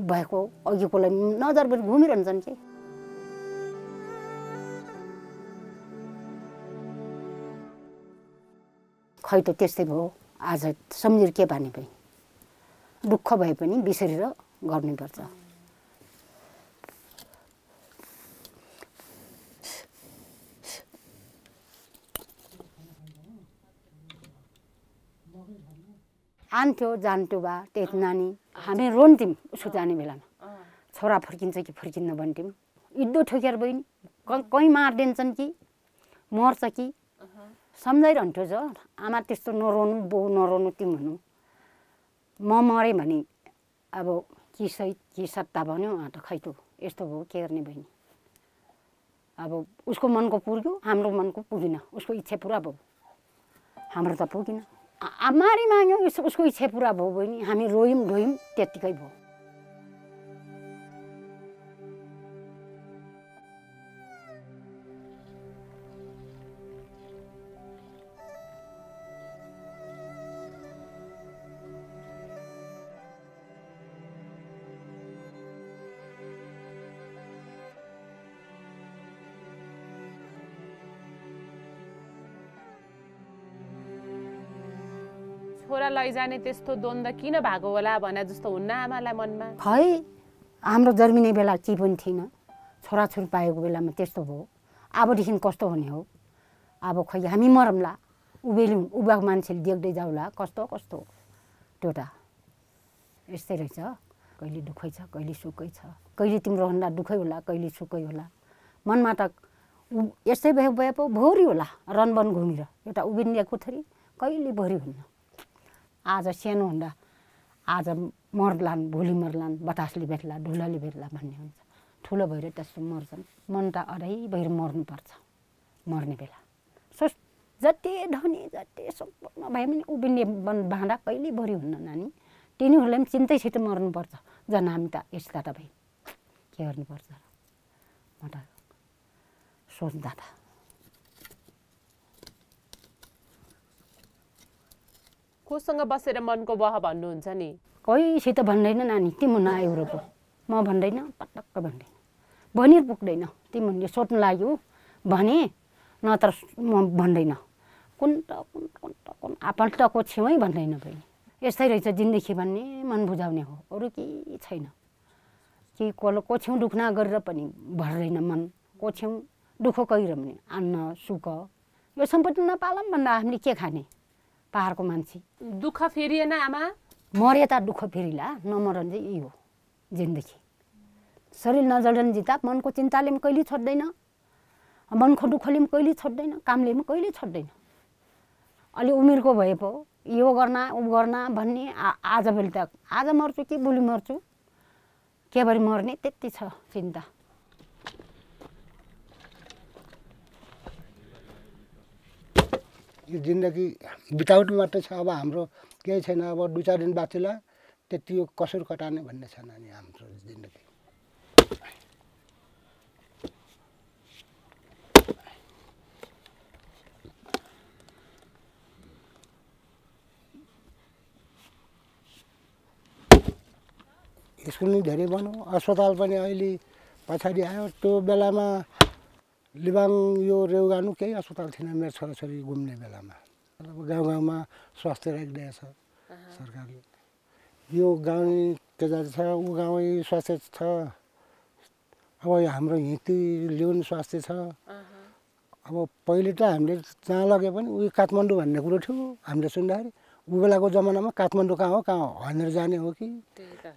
भएको अघिकोलाई नजरबुरी घुमिरहन्छन् के खै त त्यस्तै भयो आज सम्झेर के पानी पनि दुःख भए पनि बिसरेर गर्नुपर्छ आन्थ्यो जान्थ्यो बा त्यति नानी हामी रोन्थ्यौँ उसको जाने बेलामा छोरा फर्किन्छ कि फर्किन्न भन्थ्यौँ इड्डो ठोकेर बहिनी कहीँ मारिदिन्छन् कि मर्छ कि सम्झाइरहन्थ्यो जो आमा त्यस्तो नरोनु बाउ नरोनु तिमी भन्नु म मरेँ भने अब कि सही कि सत्ता भन्यो त खै त यस्तो भयो के गर्ने बहिनी अब उसको मनको पुग्यो हाम्रो मनको पुगेन उसको इच्छा पुरा भयो हाम्रो त पुगेन मारी माग्यो उसको इच्छा पुरा भयो बहिनी हामी रोयौँ ढोयौँ त्यत्तिकै भयो छोरा लैजाने त्यस्तो द्वन्द्व किन भएको होला भने जस्तो हुन्न आमालाई मनमा खै हाम्रो जन्मिने बेला के पनि थिएन छोराछोरी पाएको बेलामा त्यस्तो भयो अबदेखि कस्तो हुने हो अब खै हामी मरौँला उभाको मान्छेले देख्दै जाउँला कस्तो कस्तो त्यो त यस्तै रहेछ कहिले दुःखै छ कहिले सुखै छ कहिले तिम्रो भन्दा दुःखै होला कहिले सुखै होला मनमा त यस्तै भए पो भोरी होला रनवन घुमेर एउटा उभिने कोठरी कहिले भोरी हुन्न आज सानो हुँदा आज मर्लान् भोलि मर्लान् बतासले भेट्ला ढुलाले भेट्ला भन्ने हुन्छ ठुलो भएर त्यस्तो मर्छन् मन त अढाइ भएर मर्नुपर्छ मर्ने बेला जति धनी जति सम्पूर्ण भए पनि उभिने भाँडा कहिले भरि हुन्न नानी तिनीहरूलाई पनि चिन्तैसित मर्नुपर्छ झन् हामी त यस्ता त भए के गर्नुपर्छ म त सोच्दा त कोसँग बसेर मनको बह भन्नुहुन्छ नि कोहीसित भन्दैन नानी तिमी नआयो र पो म भन्दैन पटक्क भन्दैन भनिर पुग्दैन तिमीले सोध्नु लाग्यो भने नत्र म भन्दैन कुन आफन्तको छेउै भन्दैन बहिनी यस्तै रहेछ जिन्दगी भन्ने मन बुझाउने हो अरू केही छैन कि को छेउ दुःख नगरेर पनि भर्दैन मन को छेउ दुःख गहिरो भने अन्न सुख यो सम्पत्ति नपालौँ भन्दा हामीले के खाने पहाडको मान्छे दुःख फेरिएन आमा मरे त दुःख फेरिला नमरन चाहिँ यही हो जिन्दगी शरीर नजल्दन जिता मनको चिन्ताले पनि कहिले छोड्दैन मनको दुःखले पनि कहिले छोड्दैन कामले पनि कहिले छोड्दैन अलि उमेरको भए पो यो गर्न उ गर्न भन्ने आज भोलि त आज मर्छु कि भोलि मर्छु के भरि मर्ने त्यति छ चिन्ता यो जिन्दगी बिताउट मात्रै छ अब हाम्रो केही छैन अब 2-4 दिन बाँचेला त्यति यो कसुर कटाउने भन्ने छ नानी हाम्रो जिन्दगी स्कुल नि धेरै बन्यो अस्पताल पनि अहिले पछाडि आयो त्यो बेलामा लिबाङ यो रेउगानु केही अस्पताल थिएन मेरो छोराछोरी घुम्ने बेलामा अब गाउँ गाउँमा स्वास्थ्य राखिदिएको छ सरकारले यो गाउँ केजा छ ऊ गाउँ स्वास्थ्य छ अब हाम्रो हिँती ल्याउनु स्वास्थ्य छ अब पहिले त हामीले जहाँ लगे पनि उयो काठमाडौँ भन्ने कुरो थियो हामीले सुन्दाखेरि ऊ बेलाको जमानामा काठमाडौँ कहाँ हो भनेर जाने हो कि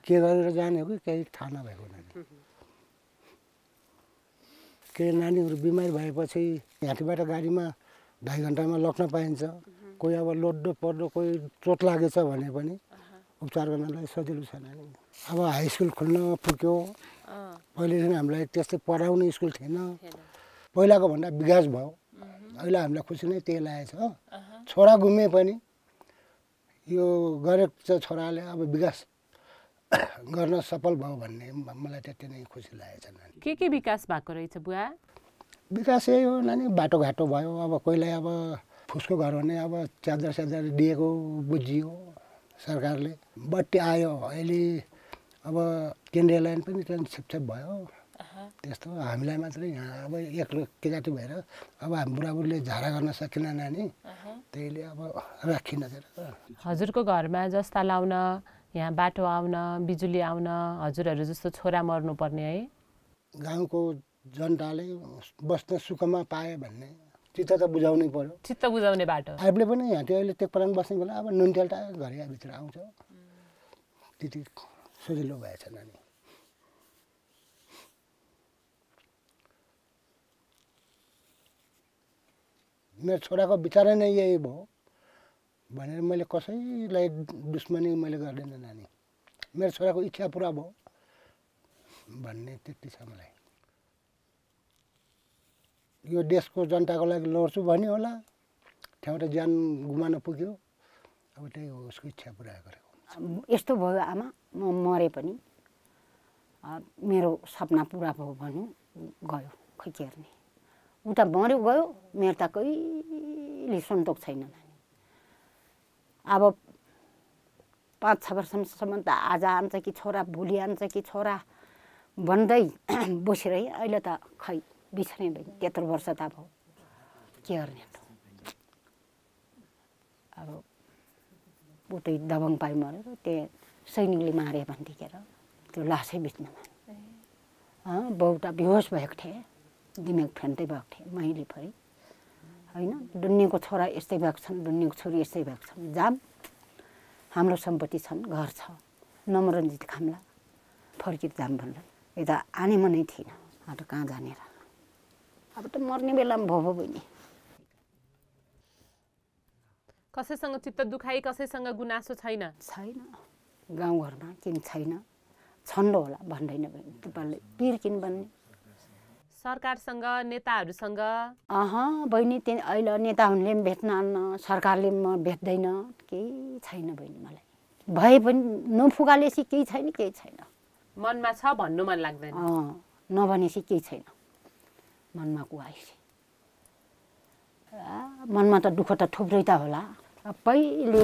के गरेर जाने हो कि केही थाहा नभएको नानी के नानीहरू बिमारी भएपछि यहाँबाट गाडीमा 2.5 घन्टामा लग्न पाइन्छ कोही अब लोड्दो पर्दो कोही चोट लागेछ भने पनि उपचार गर्नलाई सजिलो छ नानी। अब हाई स्कुल खुल्न पुग्यो, पहिलेदेखि हामीलाई त्यस्तै पढाउने स्कुल थिएन, पहिलाको भन्दा विकास भयो। अहिले हामीलाई खुसी नै त्यही लागेको छ। छोरा गुमे पनि यो गरेको छ छोराले, अब विकास गर्न सफल भयो भन्ने मलाई त्यति नै खुसी लागेको छ नानी। के विकास भएको रहेछ बुवा? विकास यही हो नानी, बाटोघाटो भयो। अब कोहीलाई अब फुसको घर भने अब च्यादर दिएको बुझियो सरकारले, बत्ती आयो। अहिले अब केन्द्रीय लाइन पनि छिपछिप भयो। त्यस्तो हामीलाई मात्रै यहाँ अब एक्लो केटाटी भएर अब हामी बुढाबुढीले झाडा गर्न सकेन नानी, त्यहीले अब राखिन। हजुरको घरमा जस्ता लाउन, यहाँ बाटो आउन, बिजुली आउन हजुरहरू जस्तो छोरा मर्नुपर्ने है? गाउँको जनताले बस्न सुखमा पाए भन्ने चित्त त बुझाउनै पर्यो। चित्त बुझाउने बाटो आफूले पनि यहाँ त्यो अहिले टेकपरान बस्ने बेला अब नुनतेलटा घरभित्र आउँछ, त्यति सजिलो भएछ नानी। मेरो छोराको विचारै नै यही भयो भनेर मैले कसैलाई दुश्मनी मैले गर्दैन नानी। मेरो छोराको इच्छा पुरा भयो भन्ने त्यति छ मलाई। यो देशको जनताको लागि लड्छु भन्यो होला, त्यहाँबाट ज्यान गुमाउन पुग्यो, अब त्यही हो उसको इच्छा पुरा गरेको। यस्तो भयो आमा, म मरे पनि मेरो सपना पुरा भयो भन्नु गयो, खै के गर्ने। उता मऱ्यो गयो, मेरो त कहिले सन्तोक छैन नानी। अब 5-6 वर्षसम्म त आज आन्छ कि छोरा, भोलि आन्छ कि छोरा भन्दै बसिरहे। अहिले त खै बिछ्ने भयो, 73 वर्ष त अब के गर्ने त। अब उतै दबङ पाइ मरेर त्यहाँ सैनिकले मारे भन्दिखेर त्यो लासै बिच्नमा बाउ त बेहोस भएको थिएँ, दिमाग फ्यान्टै भएको थिएँ मैले फेरि होइन। दुनियाँको छोरा यस्तै भएको छन्, दुनियाँको छोरी यस्तै भएको छन्। जाम हाम्रो सम्पत्ति छन्, घर छ, नमरञ्जित खाम्ला फर्किएर जाम भनेर यता आने मनै थिएन। अब त कहाँ जाने र, अब त मर्ने बेलामा भयो बहिनी। कसैसँग चित्त दुखाइ, कसैसँग गुनासो छैन? छैन, गाउँघरमा किन छैन, छन्द होला भन्दैन बहिनी। तपाईँले पिर किन भन्ने? सरकारसँग, नेताहरूसँग? बहिनी त्यहाँ अहिले नेताहरूले पनि भेट्न आन्न, सरकारले म भेट्दैन, केही छैन बहिनी मलाई। भए पनि नफुगालेसी केही छैन, केही छैन। मनमा छ भन्नु मन लाग्दैन? नभनेसी केही छैन मनमा कुवाएसी। मनमा त दुःख त थुप्रै त होला। पहिले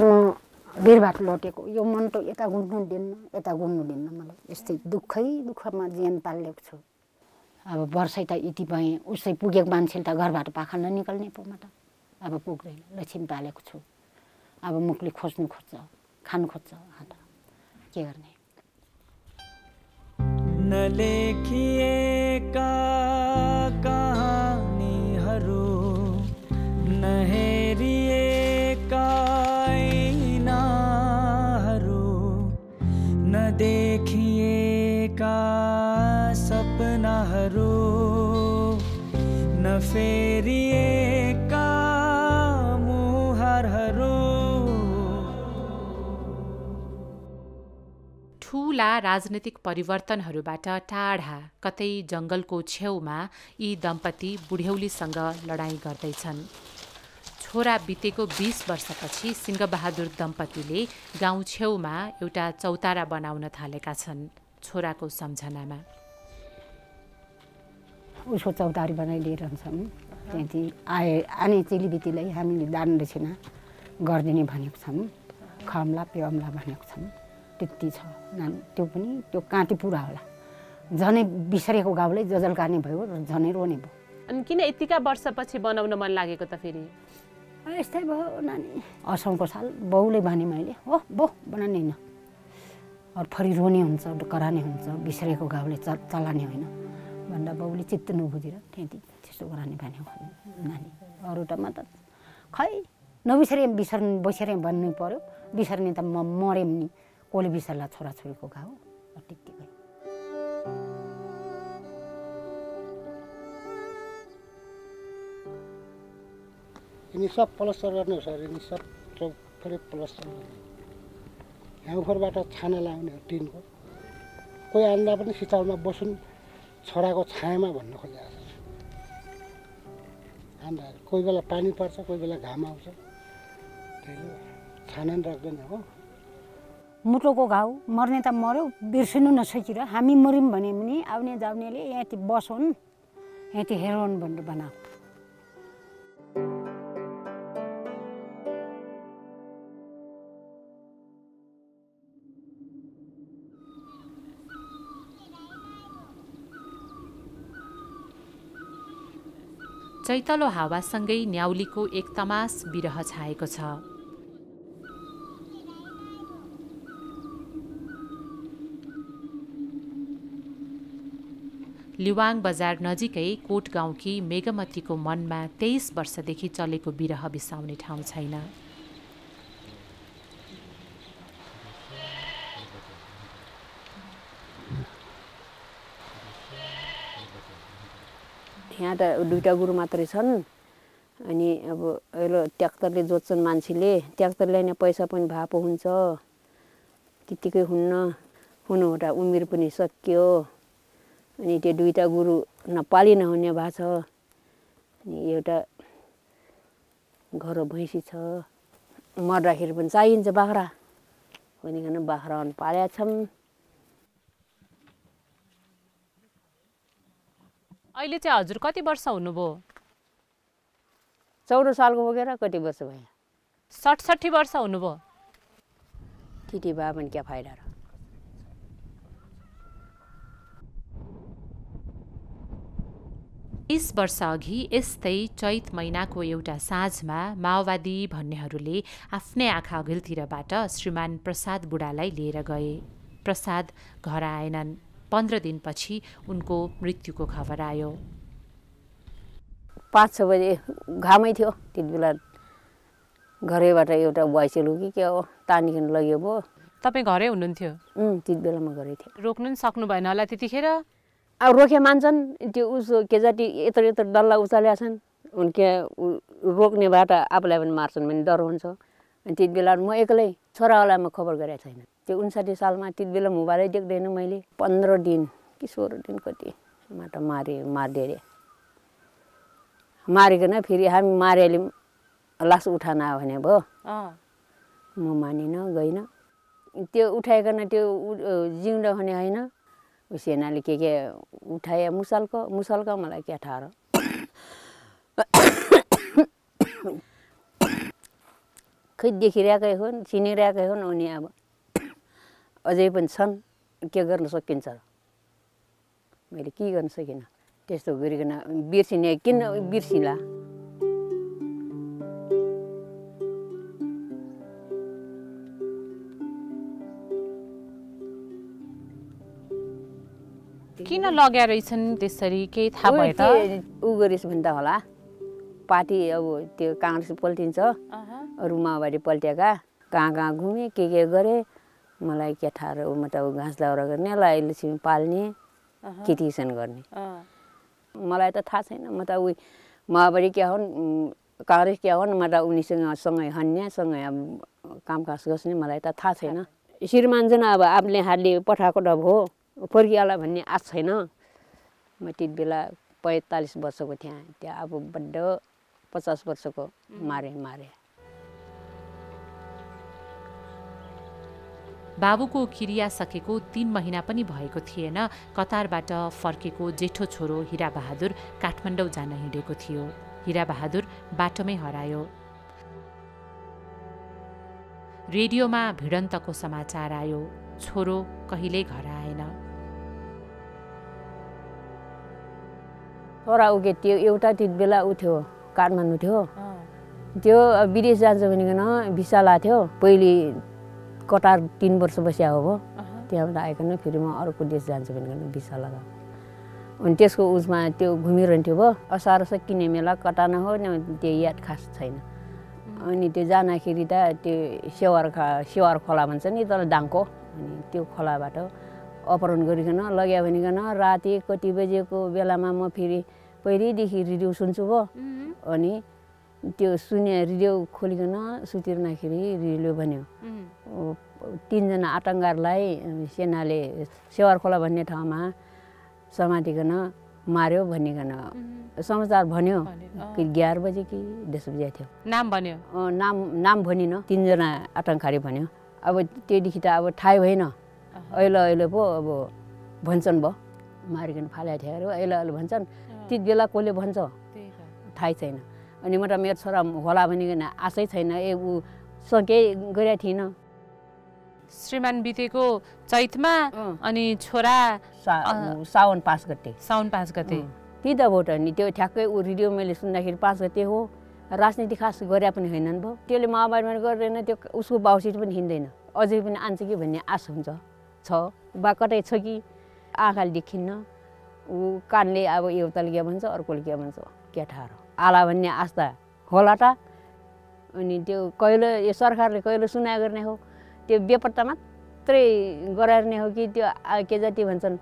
बेरबाट लटेको यो मन त यता गुन्नु दिन्न, यता गुन्नु दिन्न मलाई। यस्तै दुःखमा ज्यान पालेको छु। अब वर्षै त यति भएँ, उसै पुगेको मान्छेले त घरबाट पाखा ननिकल्ने पो म त अब पुग्दैन। लक्ष्मी पालेको छु, अब मुखले खोज्नु खोज्छ, खानु खोज्छ, के गर्ने। नलेखिएका कहानीहरू, नहेरिएका ऐनाहरू, नदेखिएका सपनाहरू, नफेरिएका मुहारहरू। ठूला राजनीतिक परिवर्तनहरूबाट टाढा कतै जङ्गलको छेउमा यी दम्पति बुढ्यौलीसँग लडाईँ गर्दैछन्। छोरा बितेको 20 वर्षपछि सिंहबहादुर दम्पतिले गाउँ छेउमा एउटा चौतारा बनाउन थालेका छन् छोराको सम्झनामा। उसको चौतारी बनाइदिइरहन्छौँ। त्यहाँदेखि आने चेलीबेटीलाई हामीले दान दक्षिणा गरिदिने भनेको छौँ, खम्ला पेम्ला भनेको छौँ। त्यति छ नानी। त्यो पनि त्यो काँटी पुरा होला, झनै बिसरेको गाउँले जजल्काने भयो, झनै रोने भयो। अनि किन यतिका वर्षपछि बनाउन मन लागेको त फेरि? यस्तै भयो नानी। असौँको साल बाउले भने मैले हो बो बनाउने होइन, अरू फेरि रोने हुन्छ, कराने हुन्छ, बिसरेको गाउँले चलाने होइन भन्दा बाउले चित्त नबुझेर त्यहाँदेखि त्यस्तो गराने भने नानी। अरू त म त खै नबिसरे बसेर भन्नु पर्यो। बिसर्ने त म मरेँ नि, कसले बिसर्ला छोराछोरीको गाउँ त्यत्तिकै। यिनी सब प्लस्टर गर्ने हो सर, यिनी सब थोरै प्लस्टर गर्ने। ह्याङफोरबाट छाना ल्याउने हो टिनको। कोही आन्दा पनि शीतलमा बसुन् छोराको छायामा भन्न खोजेको छ। आन्दा कोही बेला पानी पर्छ, कोही बेला घाम आउँछ, त्यसले छाना नि राख्दैन हो। मुटुको घाउ मर्ने त मर्यो, बिर्सिनु नसकिर हामी मऱ्यौँ भने पनि आउने जाउनेले यहाँ बसुन्, यहाँ हेरोन् भनेर बनाऊ। चैतलो हावासँगै न्याउलीको एक तमास बिरह छाएको छ। लिवाङ बजार नजिकै कोट गाउँकी मेघमतीको मनमा 23 वर्षदेखि चलेको बिरह बिसाउने ठाउँ छैन। यहाँ त दुईटा गुरु मात्रै छन्। अनि अब अहिले ट्र्याक्टरले जोत्छन् मान्छेले, ट्र्याक्टर ल्याउने पैसा पनि भापो हुन्छ, त्यतिकै हुनु एउटा उमेर पनि सकियो। अनि त्यो दुईटा गुरु नपाली नहुने भएको छ। अनि एउटा घर भैँसी छ, मर्दाखेरि पनि चाहिन्छ बाख्रा भनिकन बाख्रा पालेका छौँ। अहिले चाहिँ हजुर कति वर्ष हुनुभयो? 14 सालको बोकेर कति वर्ष भयो? 67 वर्ष हुनुभयो। त्यति भए पनि क्या फाइदा र। 20 वर्ष अघि यस्तै चैत महिनाको एउटा साँझमा माओवादी भन्नेहरूले आफ्नै आँखा अघिल्तिरबाट श्रीमान प्रसाद बुढालाई लिएर गए। प्रसाद घर आएनन्। 15 दिनपछि उनको मृत्युको खबर आयो। 5-6 बजे घामै थियो त्यति बेला घरैबाट एउटा भैँसेलु कि के हो तानिकन लग्यो भयो। तपाईँ घरै हुनुहुन्थ्यो? त्यति बेला म घरै थिएँ। रोक्नु पनि सक्नु भएन होला त्यतिखेर? अब रोके मान्छन्, त्यो उसो के जाति यत्रो यत्रो डल्ला उचालेका छन्, उनके रोक्ने बाट आफूलाई पनि मार्छन् भन्ने डर हुन्छ। अनि त्यति बेला म एक्लै छोरालाई म खबर गरेको छैन। त्यो 59 सालमा त्यति बेला मोबाइलै देख्दैन मैले। 15 दिन कि 16 दिन कति माटा मारिदिए अरे। मारिकन फेरि हामी मारिहाल्यौँ, लास उठान आयो भने भयो। म मानिनँ, गइनँ। त्यो उठाइकन त्यो जिउँदो हुने होइन, सेनाले के उठाए मुसलका मलाई क्या थाहा र। खै देखिरहेकै हुन्, चिनिरहेकै हुन् उनी। अब अझै पनि छन्, के गर्न सकिन्छ र। मैले के गर्न सकिनँ। त्यस्तो गरिकन बिर्सिने किन बिर्सिला। किन लग्या रहेछन् त्यसरी, केही थाहा भयो त? उ गरिस् भन्दा होला पार्टी। अब त्यो काङ्ग्रेस पल्टिन्छ, अरू माओवादी पल्टिएका। कहाँ घुमेँ, के गरे मलाई के थाहा र। म त घाँस दाउरा गर्ने, लक्ष्मी पाल्ने, खेतीकिसान गर्ने, मलाई त थाहा छैन। म त उही माओवादी क्या हुन्, काङ्ग्रेस क्या हुन्, म त उनीसँग सँगै हन्ने, सँगै अब कामकाज गर्छने, मलाई त थाहा छैन। श्रीमानजन अब आफूले हातले पठाएको डब हो, फर्किहाल्ला भन्ने आश छैन। म त्यति बेला 45 वर्षको थिएँ। त्यहाँ अब बड्ड 50 वर्षको मारे। बाबुको क्रिया सकेको 3 महिना पनि भएको थिएन। कतारबाट फर्केको जेठो छोरो हिराबहादुर काठमाडौँ जान हिँडेको थियो। हिराबहादुर बाटोमै हरायो। रेडियोमा भिडन्तको समाचार आयो। छोरो कहिल्यै घर आएन। छोरा उके त्यो एउटा त्यति बेला उ थियो काठमाडौँ थियो। त्यो विदेश जान्छ भनिकन भिसा लाएको थियो। पहिले कतार 3 वर्ष बस्या हो। त्यहाँबाट आइकन फेरि म अर्को देश जान्छु भनिकन भिसा लगाएको। अनि त्यसको उसमा त्यो घुमिरहन्थ्यो भयो। असार सकिने मेला कटान हो त्यो याद खास छैन। अनि त्यो जाँदाखेरि त त्यो सेवार खोला भन्छ नि तल दाङको, अनि त्यो खोलाबाट अपहरण गरिकन लग्यो भनिकन राति कति बजेको बेलामा म फेरि पहिल्यैदेखि रेडियो सुन्छु भयो। अनि त्यो रेडियो खोलिकन सुतिरहँदाखेरि रेडियो भन्यो 3जना आतङ्कवादीलाई सेनाले सेवार खोला भन्ने ठाउँमा समातिकन मार्यो भनिकन समाचार भन्यो कि 11 बजे कि 10 बजे थियो। नाम भन्यो? नाम भनिन, 3जना आतङ्कवादी भन्यो। अब त्यतिदेखि त अब थाहै भएन। अहिले पो अब भन्छन् भयो मारिकन फालेको थियो अरे अहिले भन्छन्। त्यति बेला कसले भन्छ थाहै छैन। अनि म त मेरो छोरा होला भनिकन आशै छैन। ऊ सके गरेको थिइनँ। श्रीमान बितेको चैतमा अनि छोरा साउन 5 गते। साउन 5 गते। ती त भोट नि त्यो ठ्याक्कै ऊ रेडियो मैले सुन्दाखेरि 5 गते हो। राजनीति खास गरे पनि होइनन् भयो। त्यसले माओवादीमा गर्दैन, त्यो उसको बाउसित पनि हिँड्दैन। अझै पनि आन्छ कि भन्ने आश हुन्छ छ। बा कतै छ कि आँखाले देखिन्न। ऊ कानले अब एउटाले के भन्छ अर्कोले के भन्छ के थाहा। आला भन्ने आस्था होला त। अनि त्यो कहिले यो सरकारले कहिले सुनाइ गर्ने हो। त्यो बेपत्ता मात्रै गराइने हो कि त्यो के जति भन्छन्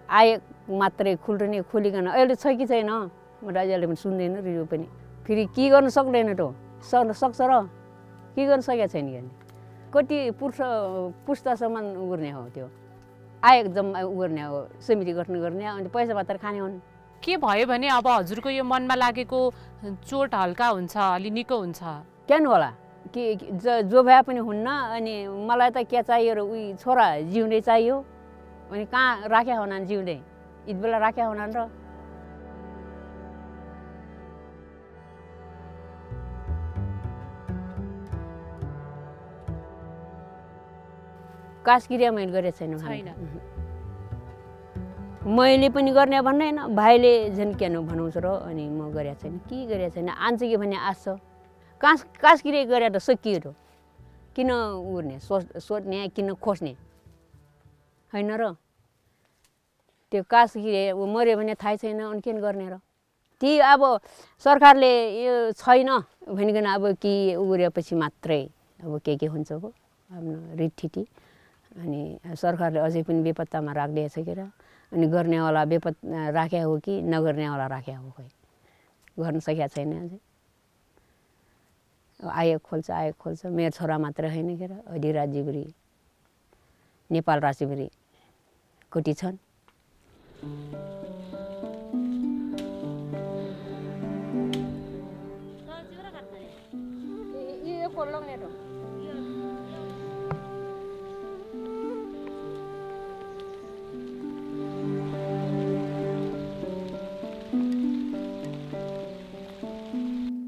आए मात्रै खोलिकन अहिले छ कि छैन म त अहिले पनि सुन्दैन रेडियो पनि। फेरि के गर्न सक्दैन त सक्छ र के गर्न सकेको छैन कि कति पुस्तासम्म गर्ने हो। त्यो आए जम्मा गर्ने हो, समिति गठन गर्ने अनि पैसा मात्र खाने हुन्। के भयो भने अब हजुरको यो मनमा लागेको चोट हल्का हुन्छ, अलि निको हुन्छ? केन होला कि जो भए पनि हुन्न। अनि मलाई त के चाहियो र उही छोरा जिउँदै चाहियो। अनि कहाँ राख्या हुनान् जिउँदै, यति बेला राख्या हुनान् र। कास्क्रिया मैले गरेको छैन। मैले पनि गर्ने भन्ने होइन, भाइले झन् के भनाउँछ र। अनि म गरेको छैन, के गरेको छैन। आन्छ कि भन्ने आश छ। कास्क्रिया गरे त सकियो त। किन उर्ने सोध्ने किन खोज्ने होइन र। त्यो कास्क्रिया ऊ मऱ्यो भने थाहै छैन। अनि किन गर्ने र। ती अब सरकारले यो छैन भनिकन अब कि उरेपछि मात्रै अब के हुन्छ भयो आफ्नो रितथिति। अनि सरकारले अझै पनि बेपत्तामा राखिदिएको छ के र। अनि गर्नेवाला राख्या हो कि नगर्नेवाला राख्या हो, खोइ गर्न सकेको छैन अझै। आयोग खोल्छ। मेरो छोरा मात्रै होइन के र, अधिराज जिगुरी नेपाल राज्यभरि कति छन्।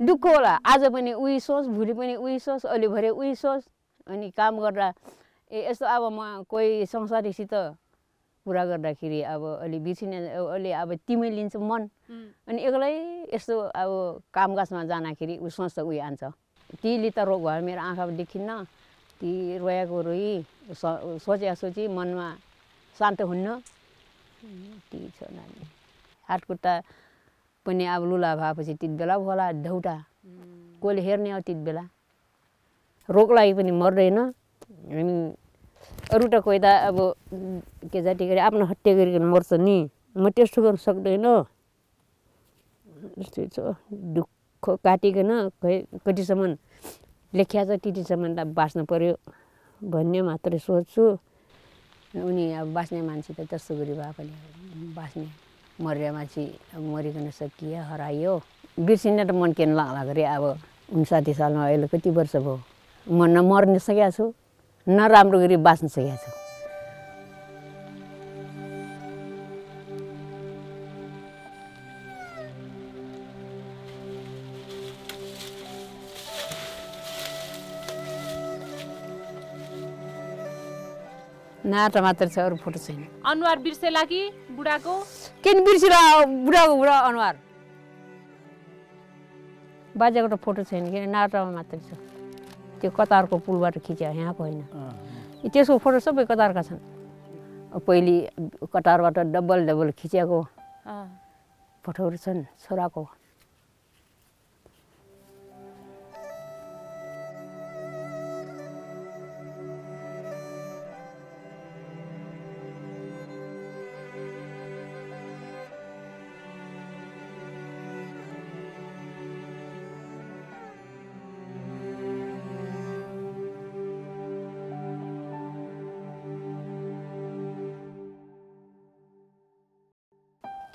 दुःख होला। आज पनि उही सोच, भोलि पनि उही सोच, अहिले भरे उही सोच। अनि काम गर्दा यस्तो अब म कोही संसारीसित कुरा गर्दाखेरि अब अलि बिर्सिने अलि अब तिमी लिन्छ मन। अनि एक्लै यस्तो अब कामकाजमा जाँदाखेरि ऊ सोच त उही आन्छ। तीले त रोग भयो मेरो आँखामा देखिन्न। ती रोएको रोई सोची मनमा शान्त हुन्न। ती छ नानी हातखुट्टा पनि अब लुला भएपछि त्यति बेला होला ढौटा कसले हेर्ने हो। त्यति बेला रोग लागि पनि मर्दैन। अनि अरू त कोही त अब के जाति गरी आफ्नो हत्या गरिकन मर्छ नि। म त्यस्तो गर्न सक्दैन। यस्तै छ दुःख काटिकन कतिसम्म लेखिया छ त्यतिसम्म त बाँच्नु पर्यो भन्ने मात्रै सोच्छु। उनी अब बाँच्ने मान्छे त त्यस्तो गरी भए पनि बाँच्ने मर्या मान्छे अब मरिकन सकियो हरायो। बिर्सिने त मन किन लाग्ला गरे। अब 59 सालमा अहिले कति वर्ष भयो। म न मर्न सकेको छु न राम्रो गरी बाँच्न सकेको छु। नाटा मात्र छ, अरू फोटो छैन। अनुहार बिर्सेला कि बुढाको? किन बिर्सिला बुढा अनुहार। बाजेको त फोटो छैन कि नाटामा मात्रै छ। त्यो कतारको पुलबाट खिच्यो, यहाँको होइन। त्यसको फोटो सबै कतारका छन्। पहिले कतारबाट डबल खिचेको फोटोहरू छन् छोराको।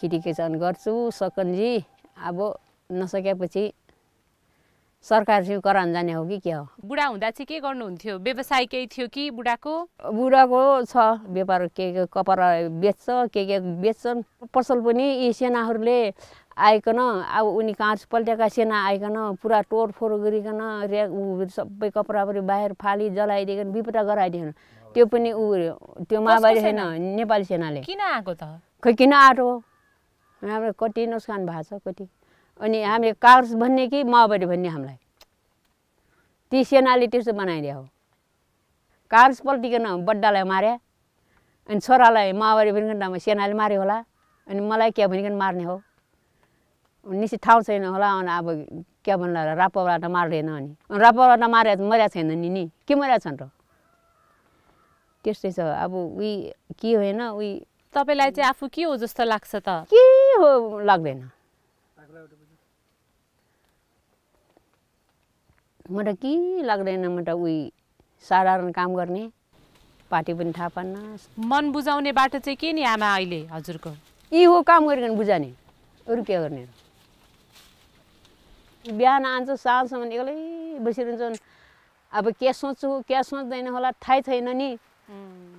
खिटिकेचन गर्छु सकन्जी अब नसकेपछि सरकारसँग करान जाने हो कि के हो। बुढा हुँदा चाहिँ के गर्नुहुन्थ्यो? व्यवसाय केही थियो कि बुढाको? बुढाको छ व्यापार, के कपडा बेच्छ, के बेच्छन्। पसल पनि यी सेनाहरूले आइकन अब उनी काँच पल्टेका सेना आइकन पुरा तोडफोड गरिकन सबै कपडाहरू बाहिर फाली जलाइदिकन विपदा गराइदिकन त्यो पनि त्यो माओवादी छैन नेपाली सेनाले। किन आएको त? खै किन आएको? हाम्रो कति नोक्सान भएको छ कति। अनि हामीले कागज भन्ने कि माओवादी भन्ने हामीलाई ती सेनाले त्यस्तो बनाइदियो हो। कागज पल्टिकन बड्डालाई मारे अनि छोरालाई माओवादी भनिकन सेनाले मार्यो होला अनि मलाई के भनिकन मार्ने हो। निश्चित ठाउँ छैन होला अनि अब के भन्ला रापाबाट मार्दैन अनि रापाबाट मारे मर्या छैन नि के मर्या छन् र। त्यस्तै छ अब उही के होइन उही। तपाईँलाई चाहिँ आफू के हो जस्तो लाग्छ त? के हो लाग्दैन। म त के लाग्दैन। म त उही साधारण काम गर्ने पार्टी पनि थाहा पान्न। मन बुझाउने बाटो चाहिँ के नि आमा अहिले हजुरको? यी हो काम गरिकन बुझाने अरू के गर्ने। बिहान आउँछ साँझसम्म एक्लै बसिरहन्छन्। अब के सोच्छु के सोच्दैन होला थाहै छैन नि।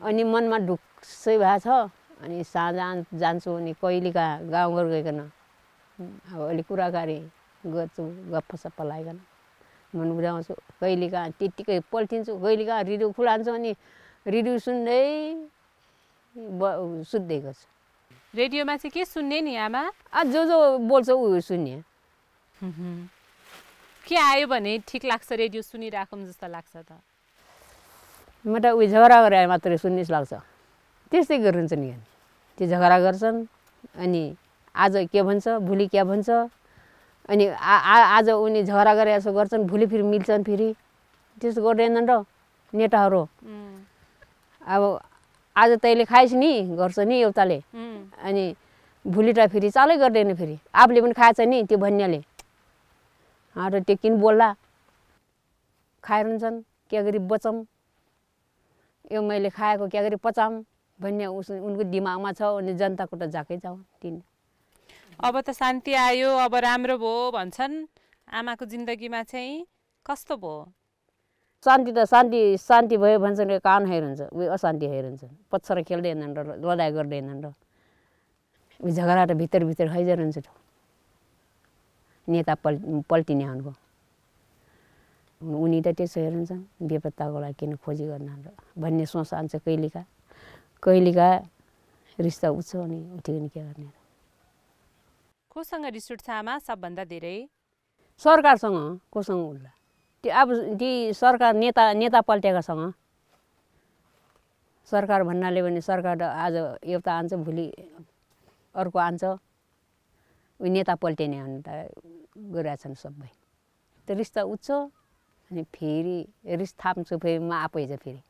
अनि मनमा ढुक्सै भएको छ। अनि साँझ जान्छु अनि कहिलेका गाउँघर गइकन अब अलिक कुराकानी गर्छु गफसफ लगाइकन मन बुझाउँछु। कहिलेका त्यत्तिकै पल्टिन्छु कहिलेका रेडियो खुलाउँछु अनि रेडियो सुन्दै सुत्दै गर्छु। रेडियोमा चाहिँ के सुन्ने नि आमा? जो बोल्छ ऊ सुन्ने। के आयो भने ठिक लाग्छ रेडियो सुनिराखौँ जस्तो लाग्छ त? म त उही झगडा गरे मात्रै सुन्ने लाग्छ। त्यस्तै गर्नुहुन्छ नि त्यो झगडा गर्छन् अनि आज के भन्छ भोलि के भन्छ अनि आज उनी झगडा गरे जस्तो गर्छन् भोलि फेरि मिल्छन् फेरि त्यस्तो गर्दैनन् र नेताहरू। अब आज तैँले खाइस् नि गर्छ नि एउटाले अनि भोलि त फेरि चालै गर्दैन फेरि आफूले पनि खाएछ नि त्यो भन्नेले र त्यो किन बोल्ला खाइरहन्छन् के गरी बचौँ यो मैले खाएको के गरी पचाऊँ भन्ने उनको दिमागमा छ। अनि जनताको त जाकै जाउँ तिन। अब त शान्ति आयो अब राम्रो भयो भन्छन्। आमाको जिन्दगीमा चाहिँ कस्तो भयो? शान्ति त शान्ति भयो भन्छन्। कान हेरन्छ उयो अशान्ति हेरन्छन्। पत्थर खेल्दैनन् र लडाइँ गर्दैनन् र झगडा त भित्र खाइरहन्छ। नेता पल्टिने उनको उनी त त्यसो हेरन्छन् बेपत्ताको लागि किन खोजी गर्न भन्ने सोच आउँछ। कहिलेका रिस्ता उठ्छ अनि उठिकन के गर्ने। कोसँग रिस उठ्छ आमा सबभन्दा धेरै? सरकारसँग। कोसँग उठ्ला त्यो अब ती सरकार नेता पल्टेकासँग। सरकार भन्नाले भने सरकार आज एउटा आन्छ भोलि अर्को आन्छ उयो नेता पल्टिने अन्त गरिरहेछन् सबै। त्यो रिस त उठ्छ अनि फेरि रिस थाप्छु फेरि म आफै फेरि